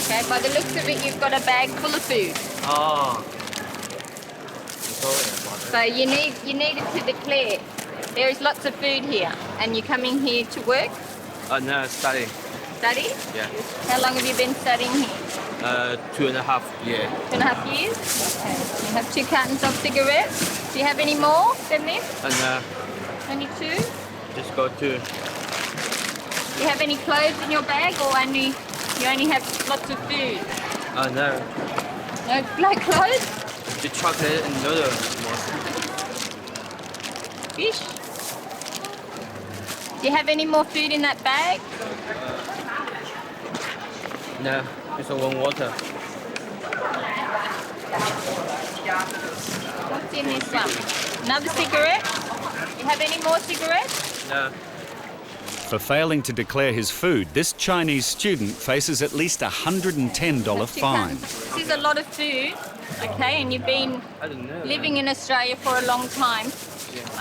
Okay, by the looks of it, you've got a bag full of food. Oh. So you need it to declare. There is lots of food here, and you're coming here to work, No, studying. study. Yeah. How long have you been studying here? 2.5 years. 2.5 years. Okay. You have 2 cartons of cigarettes. Do you have any more than this? Only 2. Just go to. Do you have any clothes in your bag, or you only have lots of food? No. No, like clothes? The chocolate and noodles. Fish? Do you have any more food in that bag? No, it's a warm water. What's in this one? Another cigarette? You have any more cigarettes? No. For failing to declare his food, this Chinese student faces at least a $110 fine. This is a lot of food, okay, and you've been living in Australia for a long time,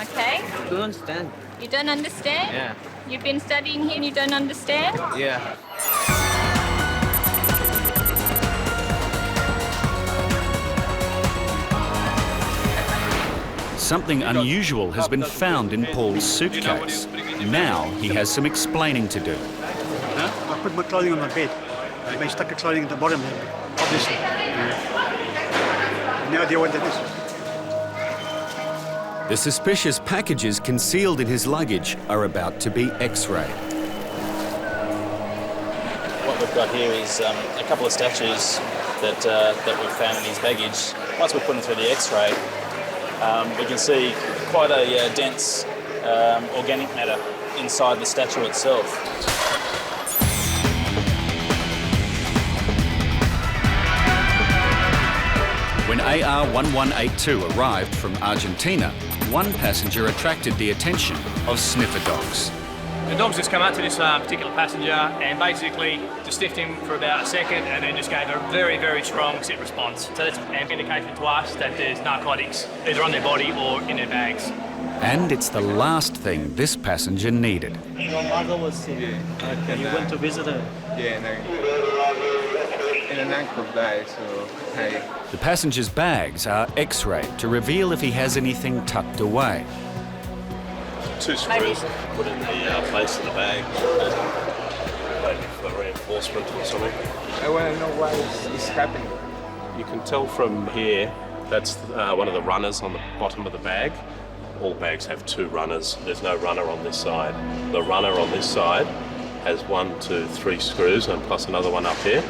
okay? I don't understand. You don't understand? Yeah. You've been studying here and you don't understand? Yeah. Something unusual has been found in Paul's suitcase. Now he has some explaining to do. I put my clothing on my bed. I stuck the clothing at the bottom there, obviously. I have no idea what that is. The suspicious packages concealed in his luggage are about to be X-rayed. What we've got here is a couple of statues that we've found in his baggage. Once we put them through the X-ray, we can see quite a dense organic matter inside the statue itself. When AR-1182 arrived from Argentina, one passenger attracted the attention of sniffer dogs. The dogs just come up to this particular passenger and basically just sniffed him for about a second and then just gave a very, very strong sit response. So that's an indication to us that there's narcotics either on their body or in their bags. And it's the last thing this passenger needed. Your mother was sick. You went to visit her. Yeah, and an uncle died, so hey. The passenger's bags are X-rayed to reveal if he has anything tucked away. 2 screws put in the place of the bag, waiting for reinforcement or something. I want to know why it's happening. You can tell from here, that's one of the runners on the bottom of the bag. All bags have 2 runners. There's no runner on this side. The runner on this side has 1, 2, 3 screws and plus another one up here.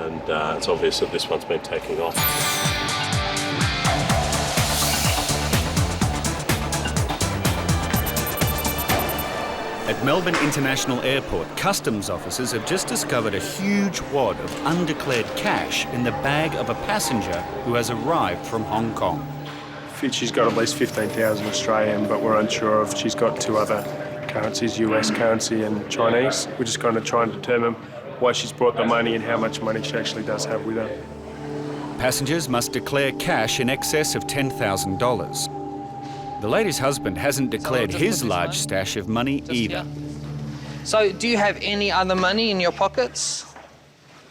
And it's obvious that this one's been taken off. At Melbourne International Airport, customs officers have just discovered a huge wad of undeclared cash in the bag of a passenger who has arrived from Hong Kong. She's got at least 15,000 Australian, but we're unsure if she's got 2 other currencies, US currency and Chinese. We're just going to try and determine why she's brought the money and how much money she actually does have with her. Passengers must declare cash in excess of $10,000. The lady's husband hasn't declared his large stash of money either. So do you have any other money in your pockets?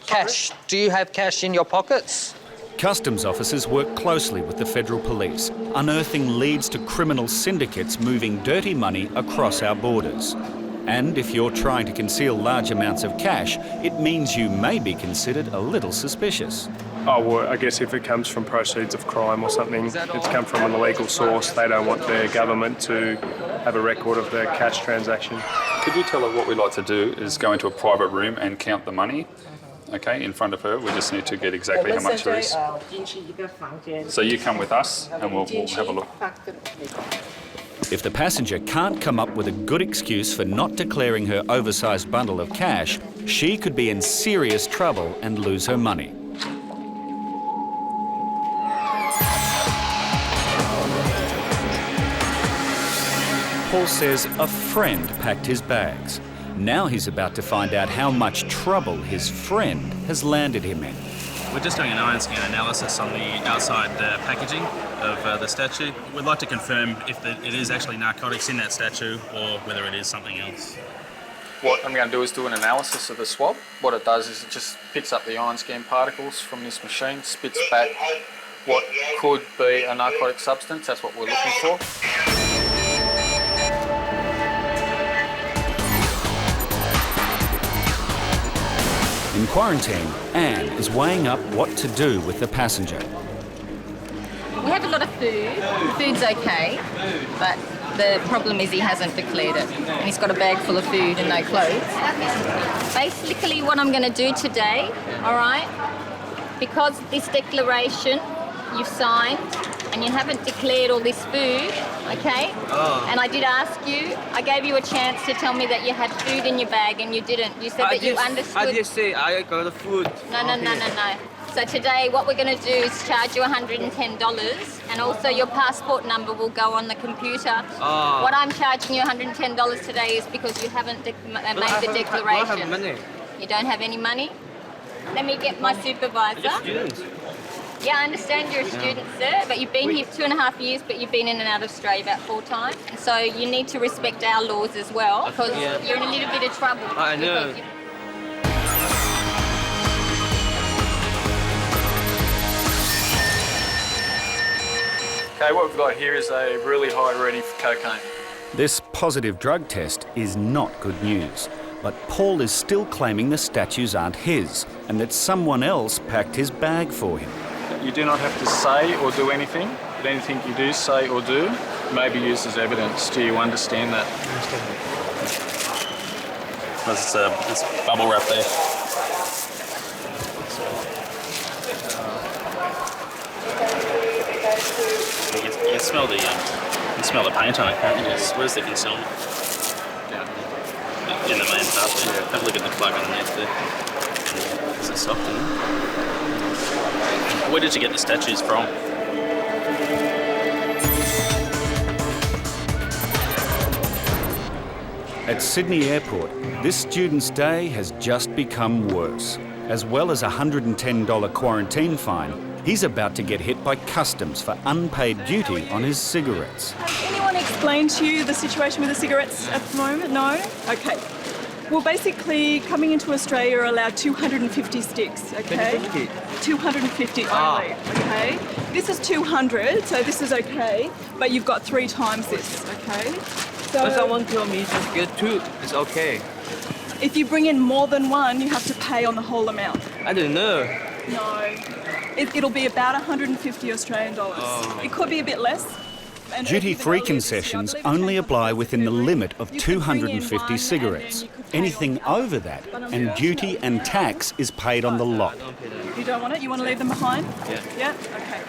Cash. Do you have cash in your pockets? Customs officers work closely with the federal police, unearthing leads to criminal syndicates moving dirty money across our borders. And if you're trying to conceal large amounts of cash, it means you may be considered a little suspicious. Oh, well, I guess if it comes from proceeds of crime or something, it's come from an illegal source, they don't want their government to have a record of the cash transaction. Could you tell her what we'd like to do is go into a private room and count the money, okay, in front of her. We just need to get exactly how much there is. So you come with us and we'll have a look. If the passenger can't come up with a good excuse for not declaring her oversized bundle of cash, she could be in serious trouble and lose her money. Paul says a friend packed his bags. Now he's about to find out how much trouble his friend has landed him in. We're just doing an iron scan analysis on the outside packaging of the statue. We'd like to confirm if it is actually narcotics in that statue or whether it is something else. What I'm going to do is do an analysis of the swab. What it does is it just picks up the ion scan particles from this machine, spits back what could be a narcotic substance. That's what we're looking for. In quarantine, Anne is weighing up what to do with the passenger. We have a lot of food. Food's okay, but the problem is he hasn't declared it. And he's got a bag full of food and no clothes. Basically what I'm going to do today, all right, because this declaration you've signed and you haven't declared all this food, okay? And I did ask you, I gave you a chance to tell me that you had food in your bag and you didn't. You said that you understood. I just say I got the food. No. So So today what we're going to do is charge you $110 and also your passport number will go on the computer. Oh. What I'm charging you $110 today is because you haven't made the declaration. I don't have money. You don't have any money? Let me get my supervisor. Students. Yeah, I understand you're a student, sir, but you've been here 2.5 years, but you've been in and out of Australia about 4 times. And so you need to respect our laws as well, because you're in a little bit of trouble. I know. Okay, what we've got here is a really high reading for cocaine. This positive drug test is not good news, but Paul is still claiming the statues aren't his and that someone else packed his bag for him. You do not have to say or do anything, but anything you do say or do may be used as evidence. Do you understand that? There's bubble wrap there. You can smell the paint on it, can't you? Where's the concealment? In the main part there. Have a look at the plug underneath there. Is it soft in there? Where did you get the statues from? At Sydney Airport, this student's day has just become worse. As well as a $110 quarantine fine, he's about to get hit by customs for unpaid duty on his cigarettes. Has anyone explained to you the situation with the cigarettes at the moment? No? Okay. Well, basically, coming into Australia, you're allowed 250 sticks, okay? 250 only, okay? This is 200, so this is okay, but you've got 3 times this, okay? So But someone told me just get 2, it's okay. if you bring in more than 1, you have to pay on the whole amount. I don't know. No. It'll be about 150 Australian dollars. Oh. It could be a bit less. And Duty-free concessions only apply within the limit of 250 cigarettes. Anything over that, and duty and tax is paid on the lot. You don't want it? You want to leave them behind? Yeah. Yeah? Okay.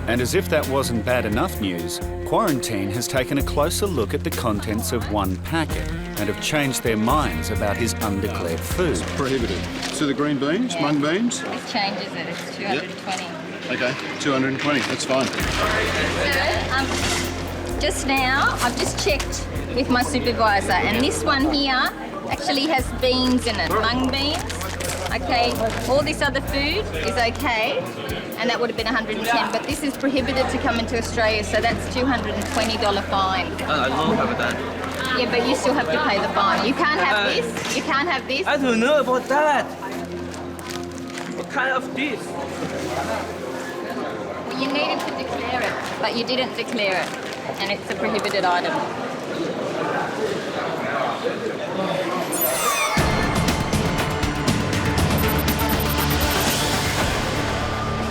And as if that wasn't bad enough news, Quarantine has taken a closer look at the contents of one packet and have changed their minds about his undeclared food. It's prohibited. So the green beans, mung beans? This changes it, it's 220. Okay, 220, that's fine. Just now, I've just checked with my supervisor, and this one here actually has beans in it, mung beans. Okay, all this other food is okay, and that would have been 110, but this is prohibited to come into Australia, so that's $220 fine. I don't have that. Yeah, but you still have to pay the fine. You can't have this, you can't have this. I don't know about that. What kind of this? You needed to declare it, but you didn't declare it, and it's a prohibited item.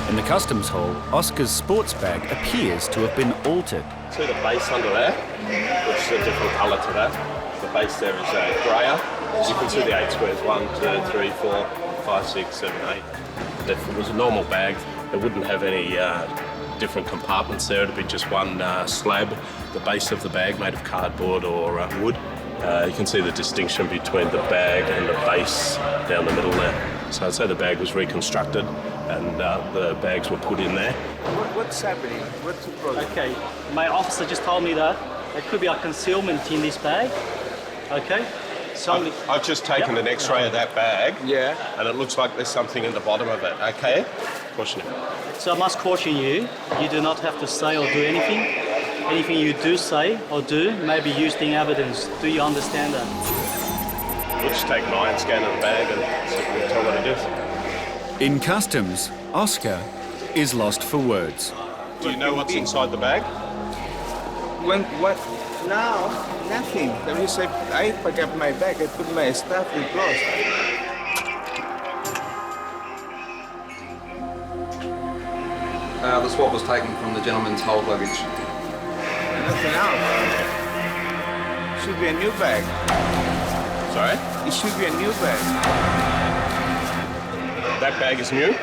In the customs hall, Oscar's sports bag appears to have been altered. See the base under there, which is a different colour to that. The base there is grayer. As you can see the 8 squares, 1, 2, 3, 4, 5, 6, 7, 8. If it was a normal bag, it wouldn't have any different compartments there. It'd be just one slab, the base of the bag made of cardboard or wood. You can see the distinction between the bag and the base down the middle there. So I'd say the bag was reconstructed and the bags were put in there. What's happening? What's the problem? Okay, my officer just told me that there could be a concealment in this bag. Okay? So I've just taken an X-ray of that bag. Yeah. And it looks like there's something in the bottom of it. Okay? Caution him. So I must caution you, you do not have to say or do anything. Anything you do say or do may be used in evidence. Do you understand that? We'll just take an iron scan of the bag and see if we can tell what it is. In customs, Oscar is lost for words. Do you know what's inside the bag? What? Now, nothing. Let me say, I pick up my bag, I put my stuff in clothes. The swab was taken from the gentleman's hold luggage. Nothing else. Should be a new bag. Sorry? It should be a new bag. That bag is new?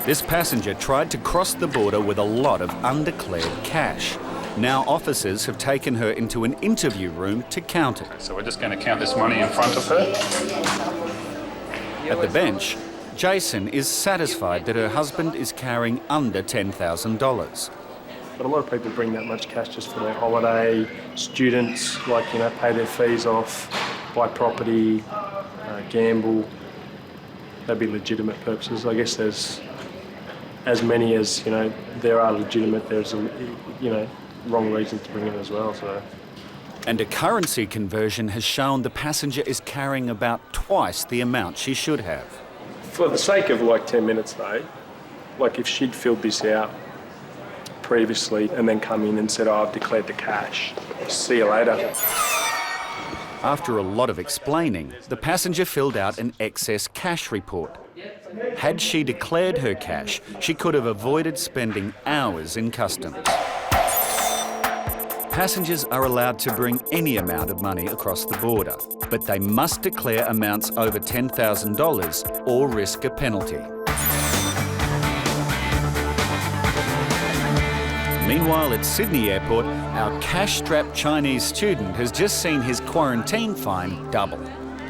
This passenger tried to cross the border with a lot of undeclared cash. Now officers have taken her into an interview room to count it. So we're just going to count this money in front of her. At the bench, Jason is satisfied that her husband is carrying under $10,000. But a lot of people bring that much cash just for their holiday. Students, pay their fees off, buy property, gamble. That'd be legitimate purposes. I guess there's as many as, there are legitimate, there's, wrong reasons to bring it as well, so. And a currency conversion has shown the passenger is carrying about twice the amount she should have. For the sake of 10 minutes though, if she'd filled this out previously and then come in and said, oh, I've declared the cash, see you later. After a lot of explaining, the passenger filled out an excess cash report. Had she declared her cash, she could have avoided spending hours in customs. Passengers are allowed to bring any amount of money across the border, but they must declare amounts over $10,000 or risk a penalty. Meanwhile, at Sydney Airport, our cash-strapped Chinese student has just seen his quarantine fine double.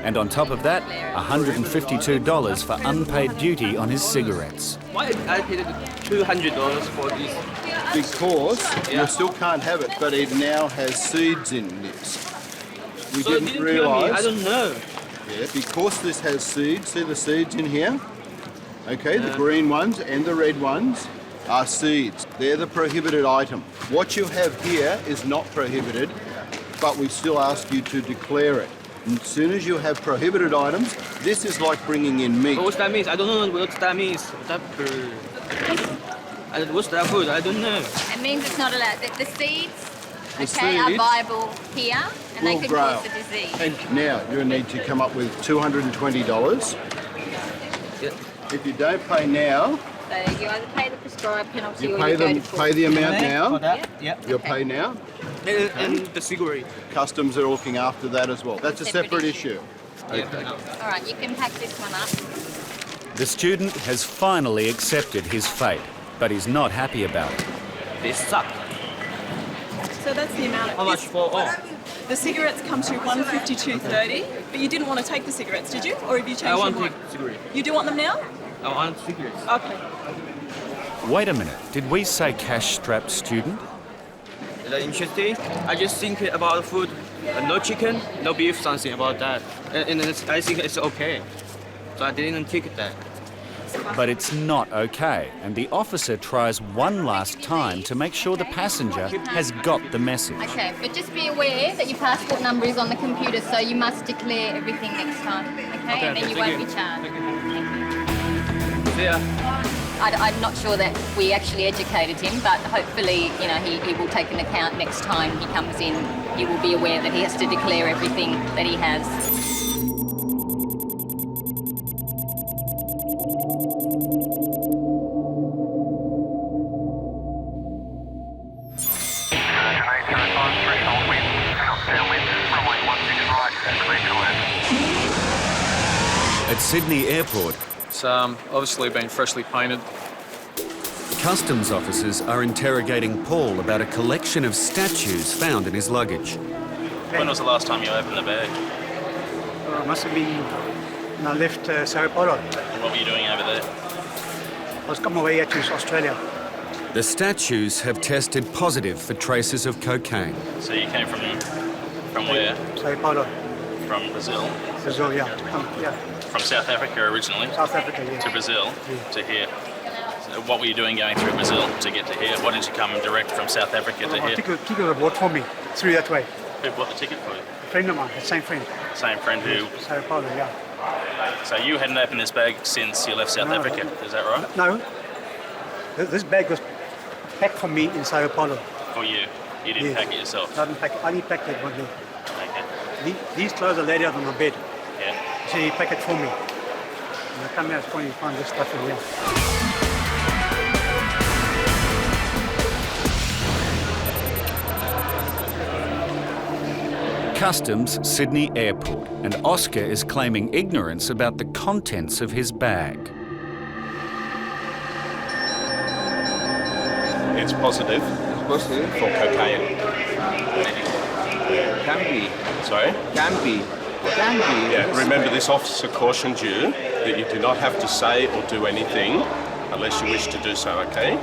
And on top of that, $152 for unpaid duty on his cigarettes. Why I paid $200 for this? Because you still can't have it, but it now has seeds in this. We didn't realise. I don't know. Yeah, because this has seeds. See the seeds in here? Okay, the green ones and the red ones are seeds. They're the prohibited item. What you have here is not prohibited, but we still ask you to declare it. And as soon as you have prohibited items, this is like bringing in meat. But what that means? I don't know what that means. What's that food? I don't know. It means it's not allowed. The seeds, The are seeds viable here, and they will could grow. cause the disease. And now you need to come up with $220. If you don't pay now, So you either pay the prescribed penalty you or pay you go them. to court. Pay the amount For now. that? Yep. You'll pay now. And the cigarette. Customs are looking after that as well. That's a separate issue. Okay. All right, you can pack this one up. The student has finally accepted his fate, but he's not happy about it. They suck. So that's the amount. How much for all? The cigarettes come to $152.30, but you didn't want to take the cigarettes, did you? Or have you changed I want your to mind? take cigarette. You do want them now? I want cigarettes. Okay. Wait a minute, did we say cash-strapped student? Is that interesting? I just think about the food. No chicken, no beef, something about that. And I think it's okay. So I didn't take that. But it's not okay, and the officer tries one last time to make sure the passenger has got the message. Okay, but just be aware that your passport number is on the computer, so you must declare everything next time, okay? And then you won't be charged. See ya. I'm not sure that we actually educated him, but hopefully, he will take an account next time he comes in. He will be aware that he has to declare everything that he has. At Sydney Airport, It's obviously been freshly painted. customs officers are interrogating Paul about a collection of statues found in his luggage. When was the last time you opened the bag? Must have been when I left Sao Paulo. And what were you doing over there? I was coming away here to Australia. The statues have tested positive for traces of cocaine. So you came from where? Sao Paulo, From Brazil? Brazil, yeah. Yeah, From South Africa originally? South Africa, yeah. To Brazil? To here? So what were you doing going through Brazil to get to here? Why did you come direct from South Africa to A here? ticket was bought for me through that way. Who bought the ticket for you? A friend of mine, the same friend. Same friend who... Sao Paulo, yeah. So you hadn't opened this bag since you left South No. Africa, is that right? No, this bag was packed for me in Sao Paulo. For you? You didn't pack it yourself? I didn't pack it. I only packed it one day. Okay. These clothes are laid out on my bed. Yeah. So he packed it for me. And I come here, I was trying to find this stuff in here. Customs, Sydney Airport, and Oscar is claiming ignorance about the contents of his bag. It's positive. What's it? For cocaine. Can be. Sorry? Can be. Can be. Yeah, remember this officer cautioned you that you do not have to say or do anything unless you wish to do so, okay?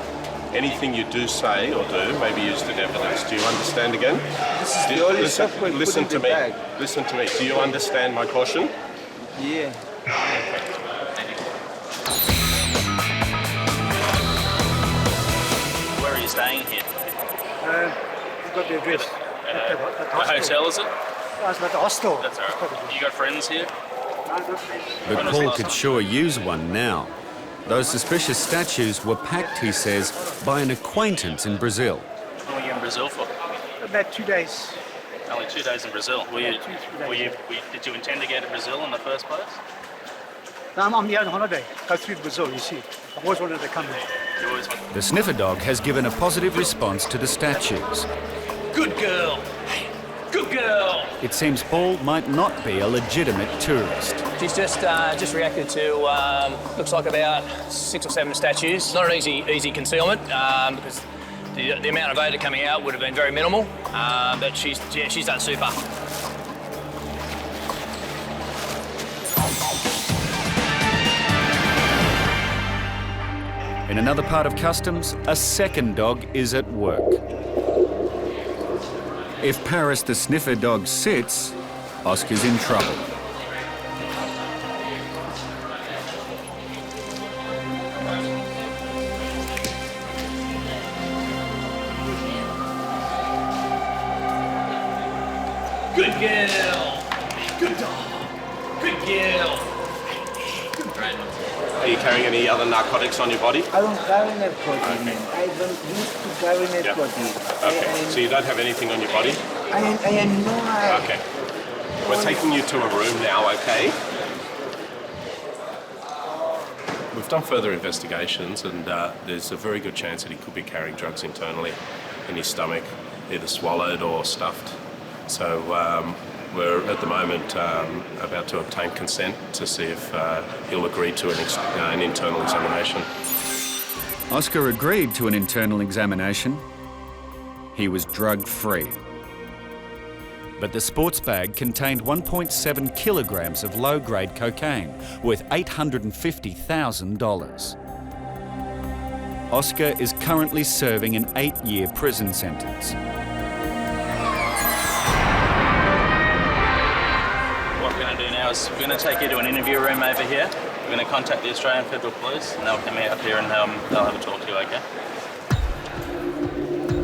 Anything you do say or do may be used in evidence. Do you understand again? This is the only stuff we put listen in to the me. bag. Listen to me. Do you understand my caution? Yeah. Where are you staying here? I've got the address. What hotel is it? I was at the hostel. That's all right. You got friends here? But Paul could sure use one now. Those suspicious statues were packed, he says, by an acquaintance in Brazil. What were you in Brazil for? About 2 days. Only 2 days in Brazil. Did you intend to go to Brazil in the first place? No, I'm here on holiday. Go through Brazil, you see. I've always wanted to come here. You always want. The sniffer dog has given a positive response to the statues. Good girl. Good girl. It seems Paul might not be a legitimate tourist. She's just reacted to looks like about 6 or 7 statues. Not an easy concealment because the amount of odour coming out would have been very minimal. But she's done super. In another part of customs, a second dog is at work. If Paris the sniffer dog sits, Oscar's in trouble. Good girl. Good dog. Good girl. Are you carrying any other narcotics on your body? I don't carry narcotics. Okay. I don't used to carry narcotics. Okay, so you don't have anything on your body? I am not. Okay. We're taking you to a room now, okay? We've done further investigations and there's a very good chance that he could be carrying drugs internally in his stomach, either swallowed or stuffed. So we're at the moment about to obtain consent to see if he'll agree to an internal examination. Oscar agreed to an internal examination. He was drug-free. But the sports bag contained 1.7 kilograms of low-grade cocaine, worth $850,000. Oscar is currently serving an 8-year prison sentence. What we're going to do now is we're going to take you to an interview room over here. We're going to contact the Australian Federal Police and they'll come out here and they'll have a talk to you, okay?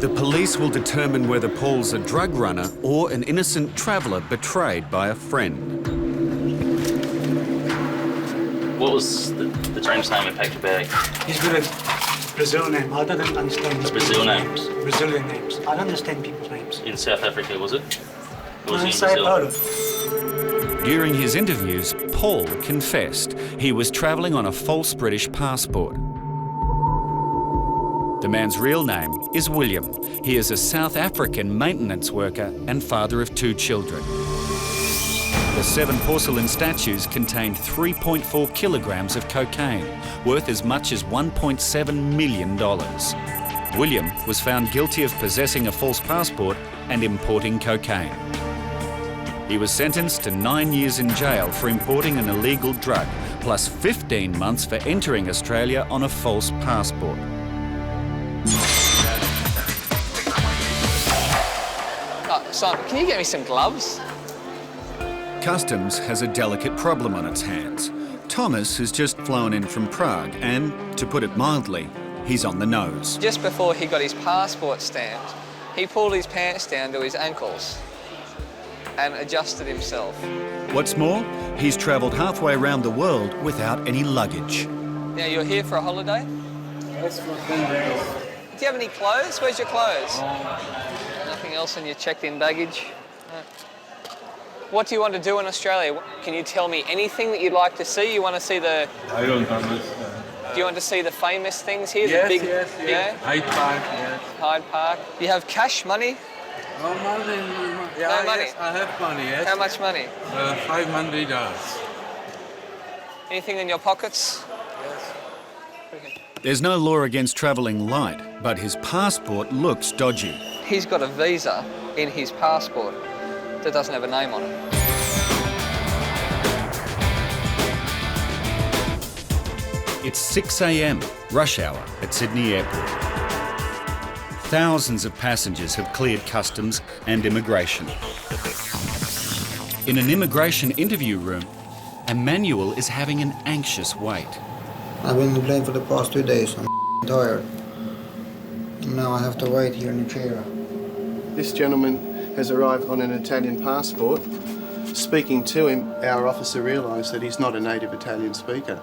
The police will determine whether Paul's a drug runner or an innocent traveller betrayed by a friend. What was the James name in packed bag? He's got a Brazil name. I don't understand his Brazil names? Brazilian names. I don't understand people's names. In South Africa, was it? Or was he in Sao Paulo. Brazil? During his interviews, Paul confessed he was travelling on a false British passport. The man's real name is William. He is a South African maintenance worker and father of 2 children. The 7 porcelain statues contained 3.4 kilograms of cocaine, worth as much as $1.7 million. William was found guilty of possessing a false passport and importing cocaine. He was sentenced to 9 years in jail for importing an illegal drug, plus 15 months for entering Australia on a false passport. Son, can you get me some gloves? Customs has a delicate problem on its hands. Thomas has just flown in from Prague and, to put it mildly, he's on the nose. Just before he got his passport stamped, he pulled his pants down to his ankles and adjusted himself. What's more, he's travelled halfway around the world without any luggage. Now, you're here for a holiday? That's for 10 days. Do you have any clothes? Where's your clothes? Nothing else in your checked-in baggage? No. What do you want to do in Australia? Can you tell me anything that you'd like to see? You want to see the... I don't understand. Do you want to see the famous things here? Yes, the big, yes. Yeah? Hyde Park, yes. Hyde Park. You have cash money? No money. Yeah, No money? Yes, I have money, yes. How much money? $500. Anything in your pockets? Yes. Okay. There's no law against travelling light, but his passport looks dodgy. He's got a visa in his passport that doesn't have a name on it. It's 6 a.m, rush hour at Sydney Airport. Thousands of passengers have cleared customs and immigration. In an immigration interview room, Emmanuel is having an anxious wait. I've been playing for the past 2 days. I'm tired. And now I have to wait here in the chair. This gentleman has arrived on an Italian passport. Speaking to him, our officer realised that he's not a native Italian speaker.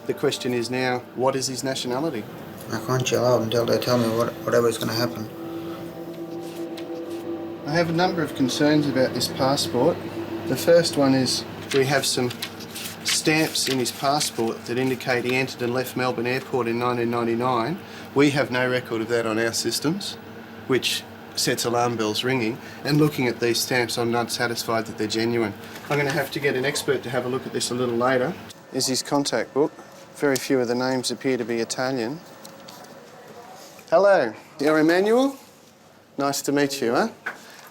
The question is now, what is his nationality? I can't chill out until they tell me whatever is going to happen. I have a number of concerns about this passport. The first one is we have some stamps in his passport that indicate he entered and left Melbourne Airport in 1999. We have no record of that on our systems, which sets alarm bells ringing. And looking at these stamps, I'm not satisfied that they're genuine. I'm going to have to get an expert to have a look at this a little later. Here's his contact book. Very few of the names appear to be Italian. Hello, you're Emmanuel? Nice to meet you, huh?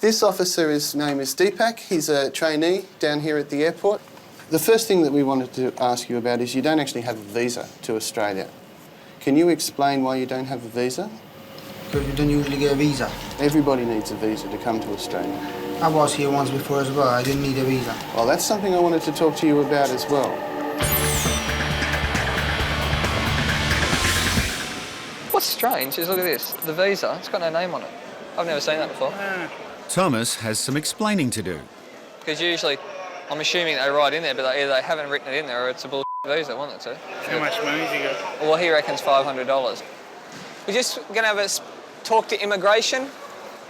This officer, his name is Deepak. He's a trainee down here at the airport. The first thing that we wanted to ask you about is you don't actually have a visa to Australia. Can you explain why you don't have a visa? Because you don't usually get a visa. Everybody needs a visa to come to Australia. I was here once before as well. I didn't need a visa. Well, that's something I wanted to talk to you about as well. What's strange is, look at this, the visa, it's got no name on it. I've never seen that before. Thomas has some explaining to do. Because usually, I'm assuming they write in there, but either they haven't written it in there or it's a bullshit visa, wasn't it, sir? How much money have you got? Well, he reckons $500. We're just going to have a talk to immigration.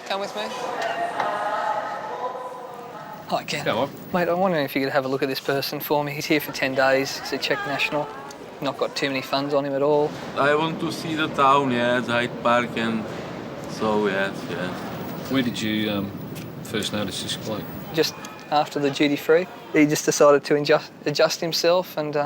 Come with me. Hi, Ken. Come on. Mate, I'm wondering if you could have a look at this person for me. He's here for 10 days. He's a Czech national. Not got too many funds on him at all. I want to see the town, yes, Hyde Park, and so, yes. Where did you first notice this bloke? Just after the duty free. He just decided to adjust himself and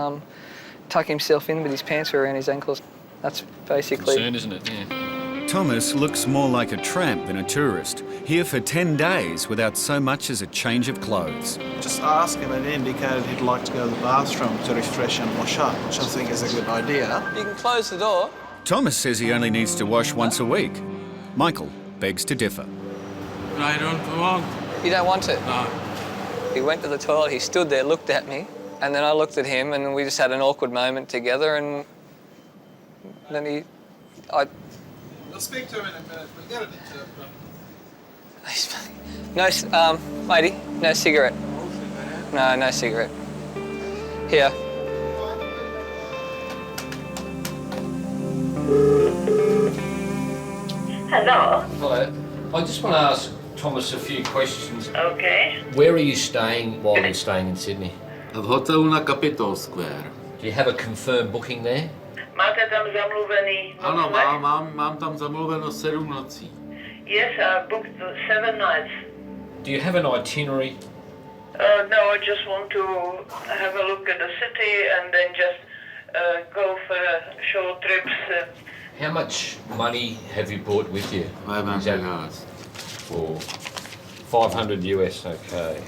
tuck himself in with his pants around his ankles. That's basically... Concern, isn't it? Yeah. Thomas looks more like a tramp than a tourist, here for 10 days without so much as a change of clothes. Just ask him and indicated he'd like to go to the bathroom to refresh and wash up, which I think is a good idea. You can close the door. Thomas says he only needs to wash once a week. Michael begs to differ. I don't want. You don't want it? No. He went to the toilet, he stood there, looked at me, and then I looked at him and we just had an awkward moment together and then We'll speak to him in a minute. We'll get an interpreter. No, matey, no cigarette. No cigarette. Here. Hello. Hello. I just want to ask Thomas a few questions. Okay. Where are you staying while you're staying in Sydney? At Hotel na Capitol Square. Do you have a confirmed booking there? Máte tam zamluvený Ano, nocleh? mám tam zamluveno 7 nocí. Yes, I booked 7 nights. Do you have an itinerary? No, I just want to have a look at the city and then just go for short trips. How much money have you brought with you? $500. For 500 US, okay.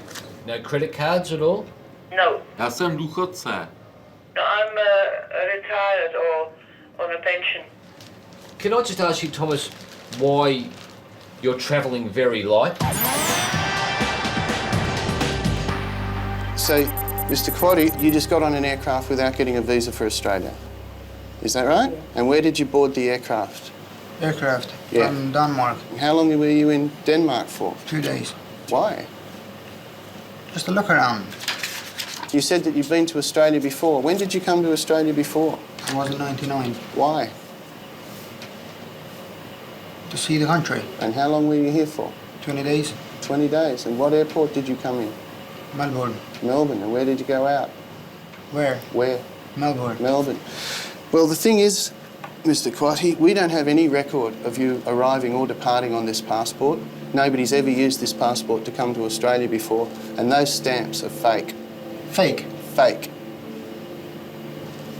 No credit cards at all? No. Já jsem důchodce. No, I'm retired or on a pension. Can I just ask you, Thomas, why you're travelling very light? So, Mr. Quaddy, you just got on an aircraft without getting a visa for Australia. Is that right? Yeah. And where did you board the aircraft? Aircraft Yeah. from Denmark. How long were you in Denmark for? 2 days. Why? Just to look around. You said that you've been to Australia before. When did you come to Australia before? I was in 99. Why? To see the country. And how long were you here for? 20 days. 20 days. And what airport did you come in? Melbourne. Melbourne. And where did you go out? Where? Where? Melbourne. Melbourne. Well, the thing is, Mr. Quatty, we don't have any record of you arriving or departing on this passport. Nobody's ever used this passport to come to Australia before, and those stamps are fake. Fake? Fake.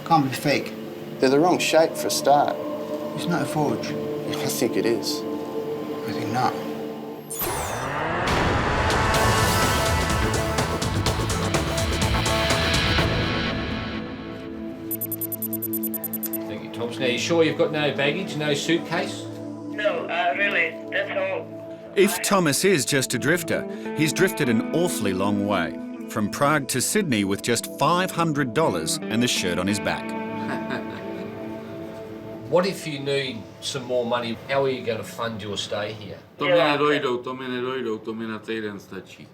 Can't be fake. They're the wrong shape for a start. It's not a forge. I think it is. I think not. Thank you, Thomas. Now, you sure you've got no baggage, no suitcase? No, really, that's all. If Thomas is just a drifter, he's drifted an awfully long way. From Prague to Sydney with just $500 and the shirt on his back. What if you need some more money? How are you going to fund your stay here? To mi nedojdou, to mi na týden stačí.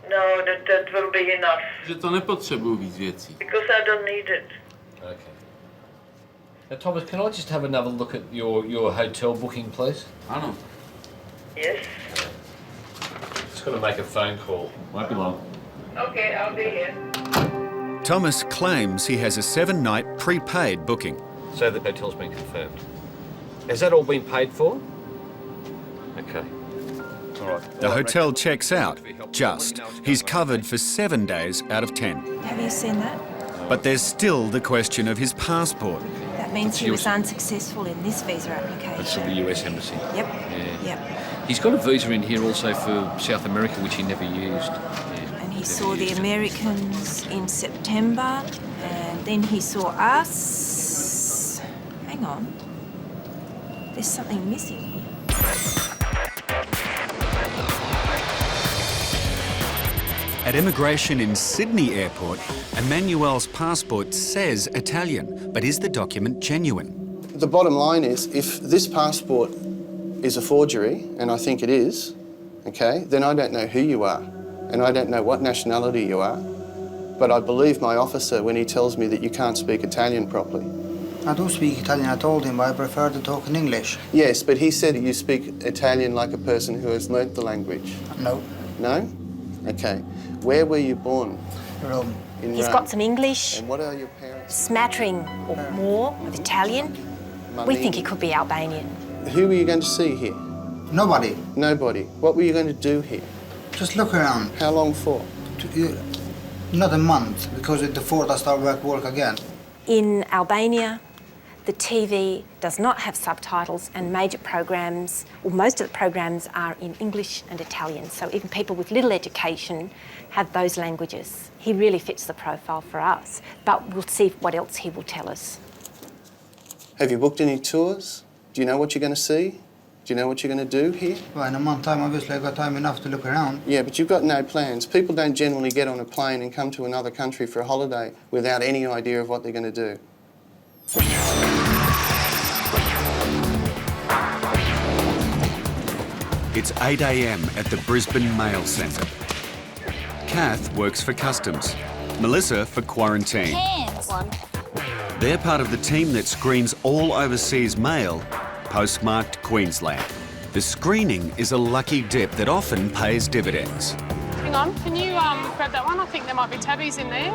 No, that will be enough. Že to nepotřebuju víc věcí. Because I don't need it. Okay. Now, Thomas, can I just have another look at your hotel booking, please? Ano. Yes. Just got to make a phone call. Won't be long. Okay, I'll be here. Thomas claims he has a 7-night prepaid booking. So the hotel's been confirmed. Has that all been paid for? Okay. All right. The hotel checks out, just. He's covered for 7 days out of 10. Have you seen that? But there's still the question of his passport. That means he was unsuccessful in this visa application. That's from the US Embassy. Yep. Yeah. Yep. He's got a visa in here also for South America, which he never used. And he saw the Americans in September, and then he saw us. Hang on. There's something missing here. At immigration in Sydney Airport, Emmanuel's passport says Italian, but is the document genuine? The bottom line is, if this passport is a forgery, and I think it is, okay, then I don't know who you are, and I don't know what nationality you are, but I believe my officer when he tells me that you can't speak Italian properly. I do speak Italian. I told him, but I prefer to talk in English. Yes, but he said you speak Italian like a person who has learnt the language. No. No? Okay. Where were you born? Rome. In He's Rome. got some English, And what are your parents? smattering or more of Italian. We think he could be Albanian. Who were you going to see here? Nobody. Nobody. What were you going to do here? Just look around. How long for? Not a month, because at the 4th I start work again. In Albania, the TV does not have subtitles, and major programs, or most of the programs, are in English and Italian. So even people with little education have those languages. He really fits the profile for us, but we'll see what else he will tell us. Have you booked any tours? Do you know what you're going to see? Do you know what you're going to do here? Well, in a month's time, obviously, I've got time enough to look around. Yeah, but you've got no plans. People don't generally get on a plane and come to another country for a holiday without any idea of what they're going to do. It's 8 a.m. at the Brisbane Mail Centre. Kath works for Customs, Melissa for Quarantine. They're part of the team that screens all overseas mail, postmarked Queensland. The screening is a lucky dip that often pays dividends. Hang on, can you grab that one? I think there might be tabbies in there.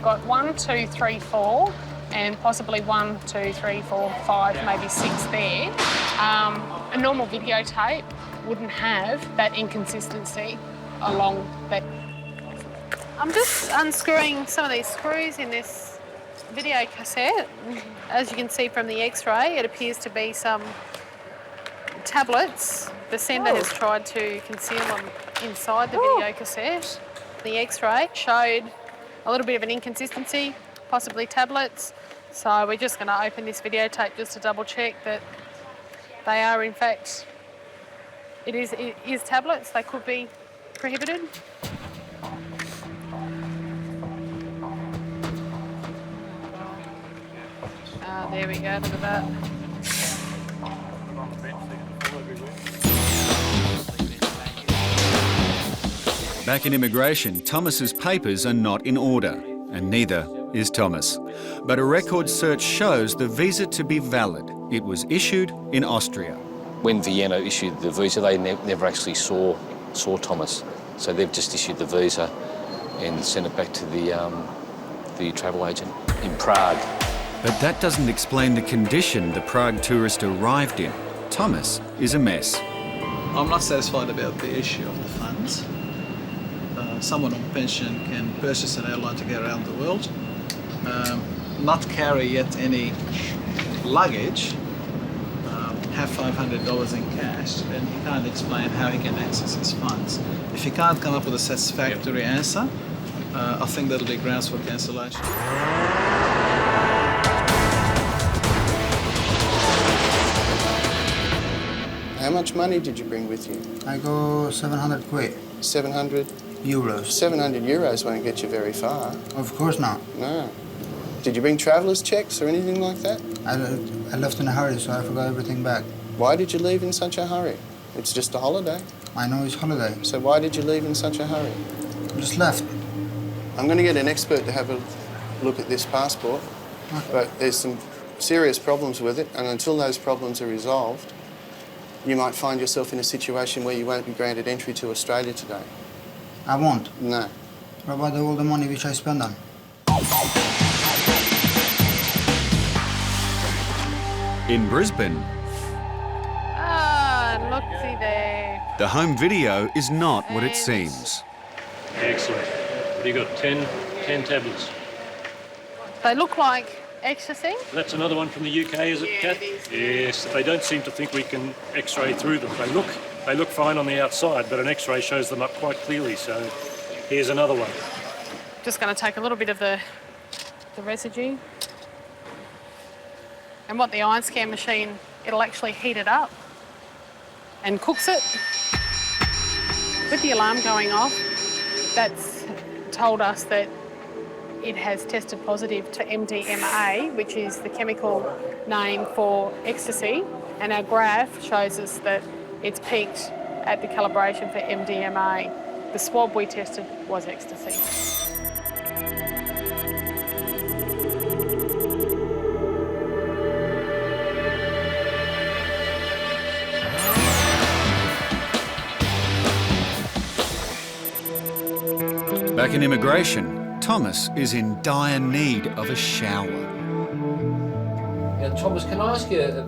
Got 1, 2, 3, 4, and possibly 1, 2, 3, 4, 5, maybe 6 there. A normal videotape wouldn't have that inconsistency along that. I'm just unscrewing some of these screws in this video cassette. As you can see from the X-ray, it appears to be some tablets. The sender has tried to conceal them inside the video cassette. The X-ray showed a little bit of an inconsistency, possibly tablets. So we're just going to open this videotape just to double check that they are in fact, it is tablets. They could be prohibited. There we go, look at that. Back in immigration, Thomas's papers are not in order, and neither is Thomas. But a record search shows the visa to be valid. It was issued in Austria. When Vienna issued the visa, they never actually saw Thomas. So they've just issued the visa and sent it back to the travel agent in Prague. But that doesn't explain the condition the Prague tourist arrived in. Thomas is a mess. I'm not satisfied about the issue of the funds. Someone on pension can purchase an airline to get around the world. not carry yet any luggage, have $500 in cash, then he can't explain how he can access his funds. If he can't come up with a satisfactory answer, I think that'll be grounds for cancellation. How much money did you bring with you? I go 700 quid. 700? Euros. 700 euros won't get you very far. Of course not. No. Did you bring traveller's checks or anything like that? I left in a hurry, so I forgot everything back. Why did you leave in such a hurry? It's just a holiday. I know it's holiday. So why did you leave in such a hurry? Just left. I'm going to get an expert to have a look at this passport, but there's some serious problems with it, and until those problems are resolved, you might find yourself in a situation where you won't be granted entry to Australia today. I won't? No. What about all the money which I spend on? In Brisbane, Look-see there. the home video is not what it seems. Excellent. What do you got? 10 tablets. They look like ecstasy. That's another one from the UK, is it, Kath? Yes. They don't seem to think we can X-ray through them. They look fine on the outside, but an X-ray shows them up quite clearly. So here's another one. Just going to take a little bit of the residue. And what the iron scan machine, it'll actually heat it up and cooks it. With the alarm going off, that's told us that it has tested positive to MDMA, which is the chemical name for ecstasy, and our graph shows us that it's peaked at the calibration for MDMA. The swab we tested was ecstasy. Back in immigration, Thomas is in dire need of a shower. Now, Thomas, can I ask you,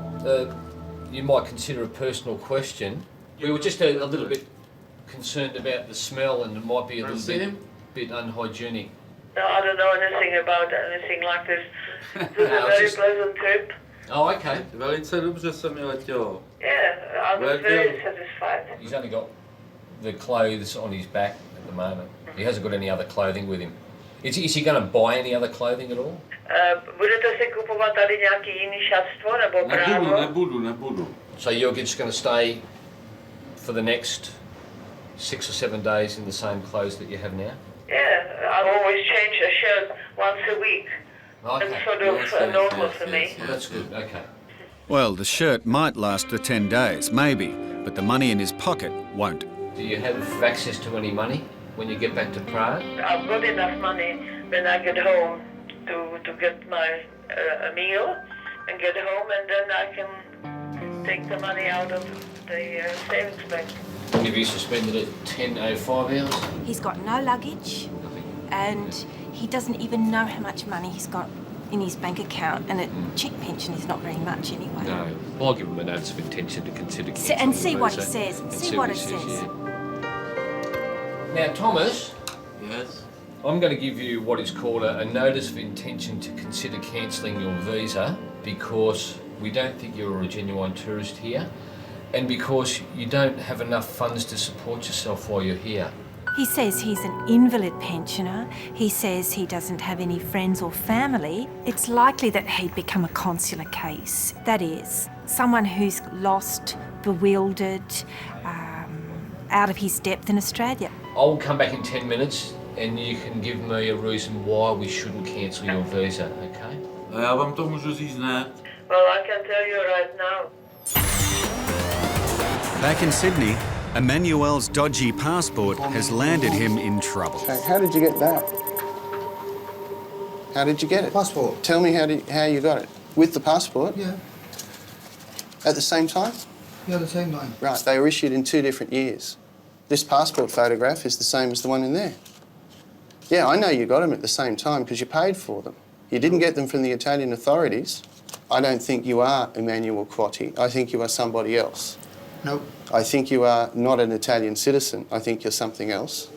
you might consider a personal question? We were just a little bit concerned about the smell, and it might be a little bit unhygienic. No, I don't know anything about anything like this. It was a very pleasant trip. Oh, okay. Yeah, I was very satisfied. He's only got the clothes on his back at the moment. He hasn't got any other clothing with him. Is he going to buy any other clothing at all? Budete si kupovat tady nějaký jiný šatstvo nebo právo? Nebudu. So you're just going to stay for the next 6 or 7 days in the same clothes that you have now? Yeah, I always change a shirt once a week. Okay. It's sort of normal for me. Well, that's good, okay. Well, the shirt might last the 10 days, maybe, but the money in his pocket won't. Do you have access to any money when you get back to Prague? I've got enough money when I get home to get my a meal and get home, and then I can take the money out of the savings bank. Have you suspended at 10:05 hours? He's got no luggage, and he doesn't even know how much money he's got in his bank account, and a check pension is not very much anyway. No. I'll give him a notice of intention to consider And see what he visa. says. And See what he says. yeah. Now, Thomas. Yes? I'm going to give you what is called a notice of intention to consider cancelling your visa because we don't think you're a genuine tourist here and because you don't have enough funds to support yourself while you're here. He says he's an invalid pensioner. He says he doesn't have any friends or family. It's likely that he'd become a consular case. That is, someone who's lost, bewildered, out of his depth in Australia. I'll come back in 10 minutes and you can give me a reason why we shouldn't cancel your visa, okay? Ja vám to můžu říct hned. Well, I can tell you right now. Back in Sydney, Emmanuel's dodgy passport has landed him in trouble. Okay, how did you get that? How did you get it? Passport. Tell me how you got it. With the passport? Yeah. At the same time? Yeah, at the same time. Right, they were issued in 2 different years. This passport photograph is the same as the one in there. Yeah, I know you got them at the same time because you paid for them. You didn't get them from the Italian authorities. I don't think you are Emmanuel Quatti. I think you are somebody else. Nope. I think you are not an Italian citizen. I think you're something else.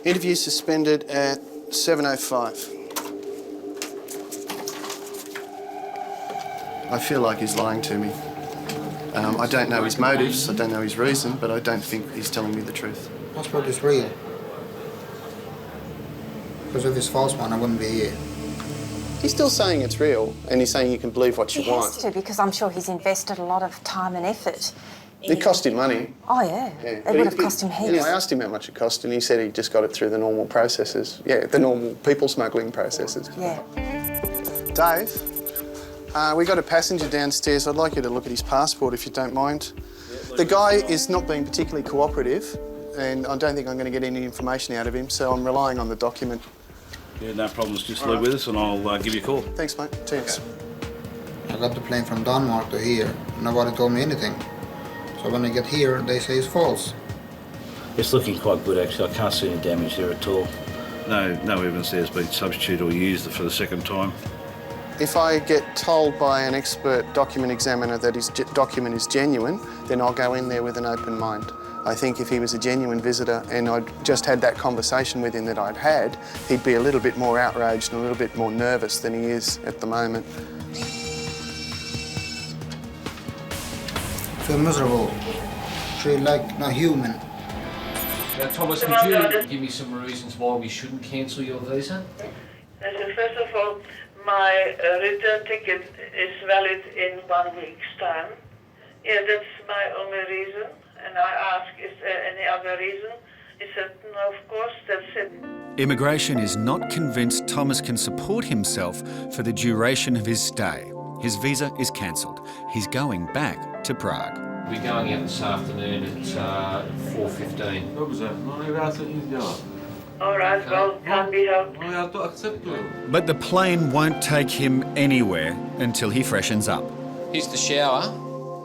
Interview suspended at 7:05. I feel like he's lying to me. I don't know his motives, I don't know his reason, but I don't think he's telling me the truth. Passport is real. Because if it's false one, I wouldn't be here. He's still saying it's real, and he's saying you can believe what you He want. has to, because I'm sure he's invested a lot of time and effort. It cost him money. Oh, yeah. It would have cost him heaps. I asked him how much it cost, and he said he just got it through the normal processes. Yeah, the normal people smuggling processes. Yeah. Dave, we got a passenger downstairs. I'd like you to look at his passport, if you don't mind. The guy is not being particularly cooperative, and I don't think I'm going to get any information out of him, so I'm relying on the document. Yeah, no problems. Just leave with us and I'll give you a call. Thanks, mate. Cheers. I got the plane from Denmark to here. Nobody told me anything. So when I get here, they say it's false. It's looking quite good, actually. I can't see any damage there at all. No evidence there's been substituted or used for the second time. If I get told by an expert document examiner that his document is genuine, then I'll go in there with an open mind. I think if he was a genuine visitor and I'd just had that conversation with him that I'd had, he'd be a little bit more outraged and a little bit more nervous than he is at the moment. I feel miserable. Feel like not human. Now, Thomas, could you give me some reasons why we shouldn't cancel your visa? First of all, my return ticket is valid in 1 week's time. Yeah, that's my only reason. And I asked, is there any other reason? He said, no, of course, that's it. Immigration is not convinced Thomas can support himself for the duration of his stay. His visa is cancelled. He's going back to Prague. We're going out this afternoon at 4:15. All right, well, can't be helped. But the plane won't take him anywhere until he freshens up. Here's the shower,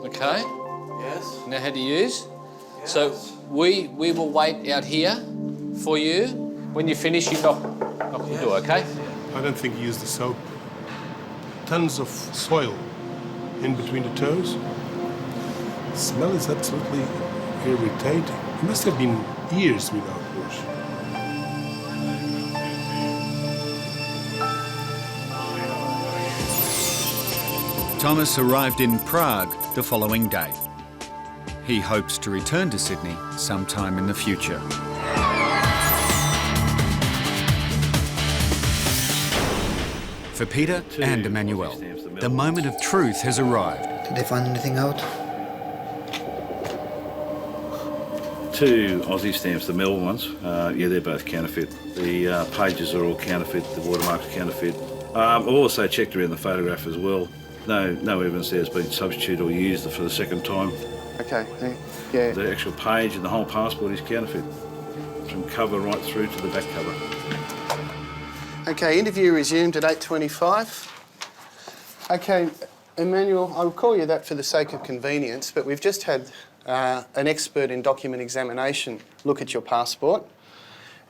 okay? Yes. Now how to use. So we will wait out here for you. When you finish, you knock the door, okay? I don't think he used the soap. Tons of soil in between the toes. The smell is absolutely irritating. It must have been years without wash. Thomas arrived in Prague the following day. He hopes to return to Sydney sometime in the future. For Peter and Emmanuel, the moment of truth has arrived. Did they find anything out? 2 Aussie stamps, the Melbourne ones. Yeah, they're both counterfeit. The pages are all counterfeit, the watermarks are counterfeit. I've also checked around the photograph as well. No evidence there's been substituted or used for the second time. Okay, yeah. The actual page and the whole passport is counterfeit, from cover right through to the back cover. Okay, interview resumed at 8:25. Okay, Emmanuel, I'll call you that for the sake of convenience, but we've just had an expert in document examination look at your passport,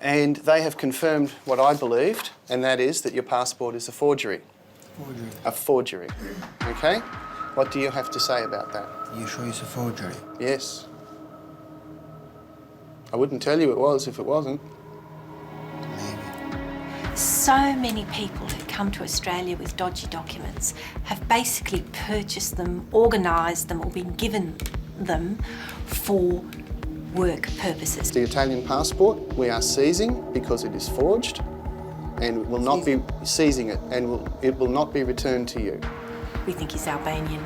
and they have confirmed what I believed, and that is that your passport is a forgery. Forgery. A forgery, okay? What do you have to say about that? You sure it's a forgery? Yes. I wouldn't tell you it was if it wasn't. So many people who come to Australia with dodgy documents have basically purchased them, organised them or been given them for work purposes. The Italian passport we are seizing because it is forged and will not be seizing it and it will not be returned to you. We think he's Albanian.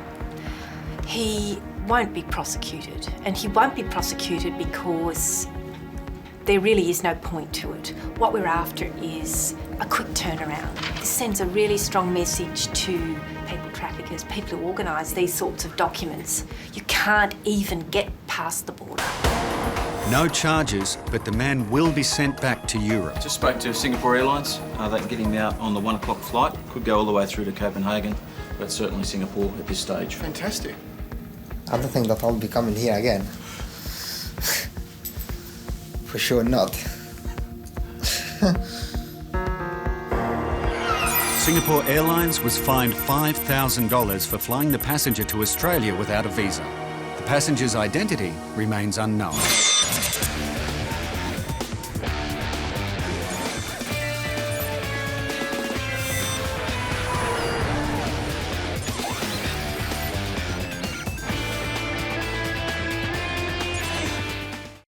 He won't be prosecuted, and he won't be prosecuted because there really is no point to it. What we're after is a quick turnaround. This sends a really strong message to people traffickers, people who organise these sorts of documents. You can't even get past the border. No charges, but the man will be sent back to Europe. Just spoke to Singapore Airlines. They can get him out on the 1 o'clock flight. Could go all the way through to Copenhagen, but certainly Singapore at this stage. Fantastic. I don't think that I'll be coming here again. For sure not. Singapore Airlines was fined $5,000 for flying the passenger to Australia without a visa. The passenger's identity remains unknown.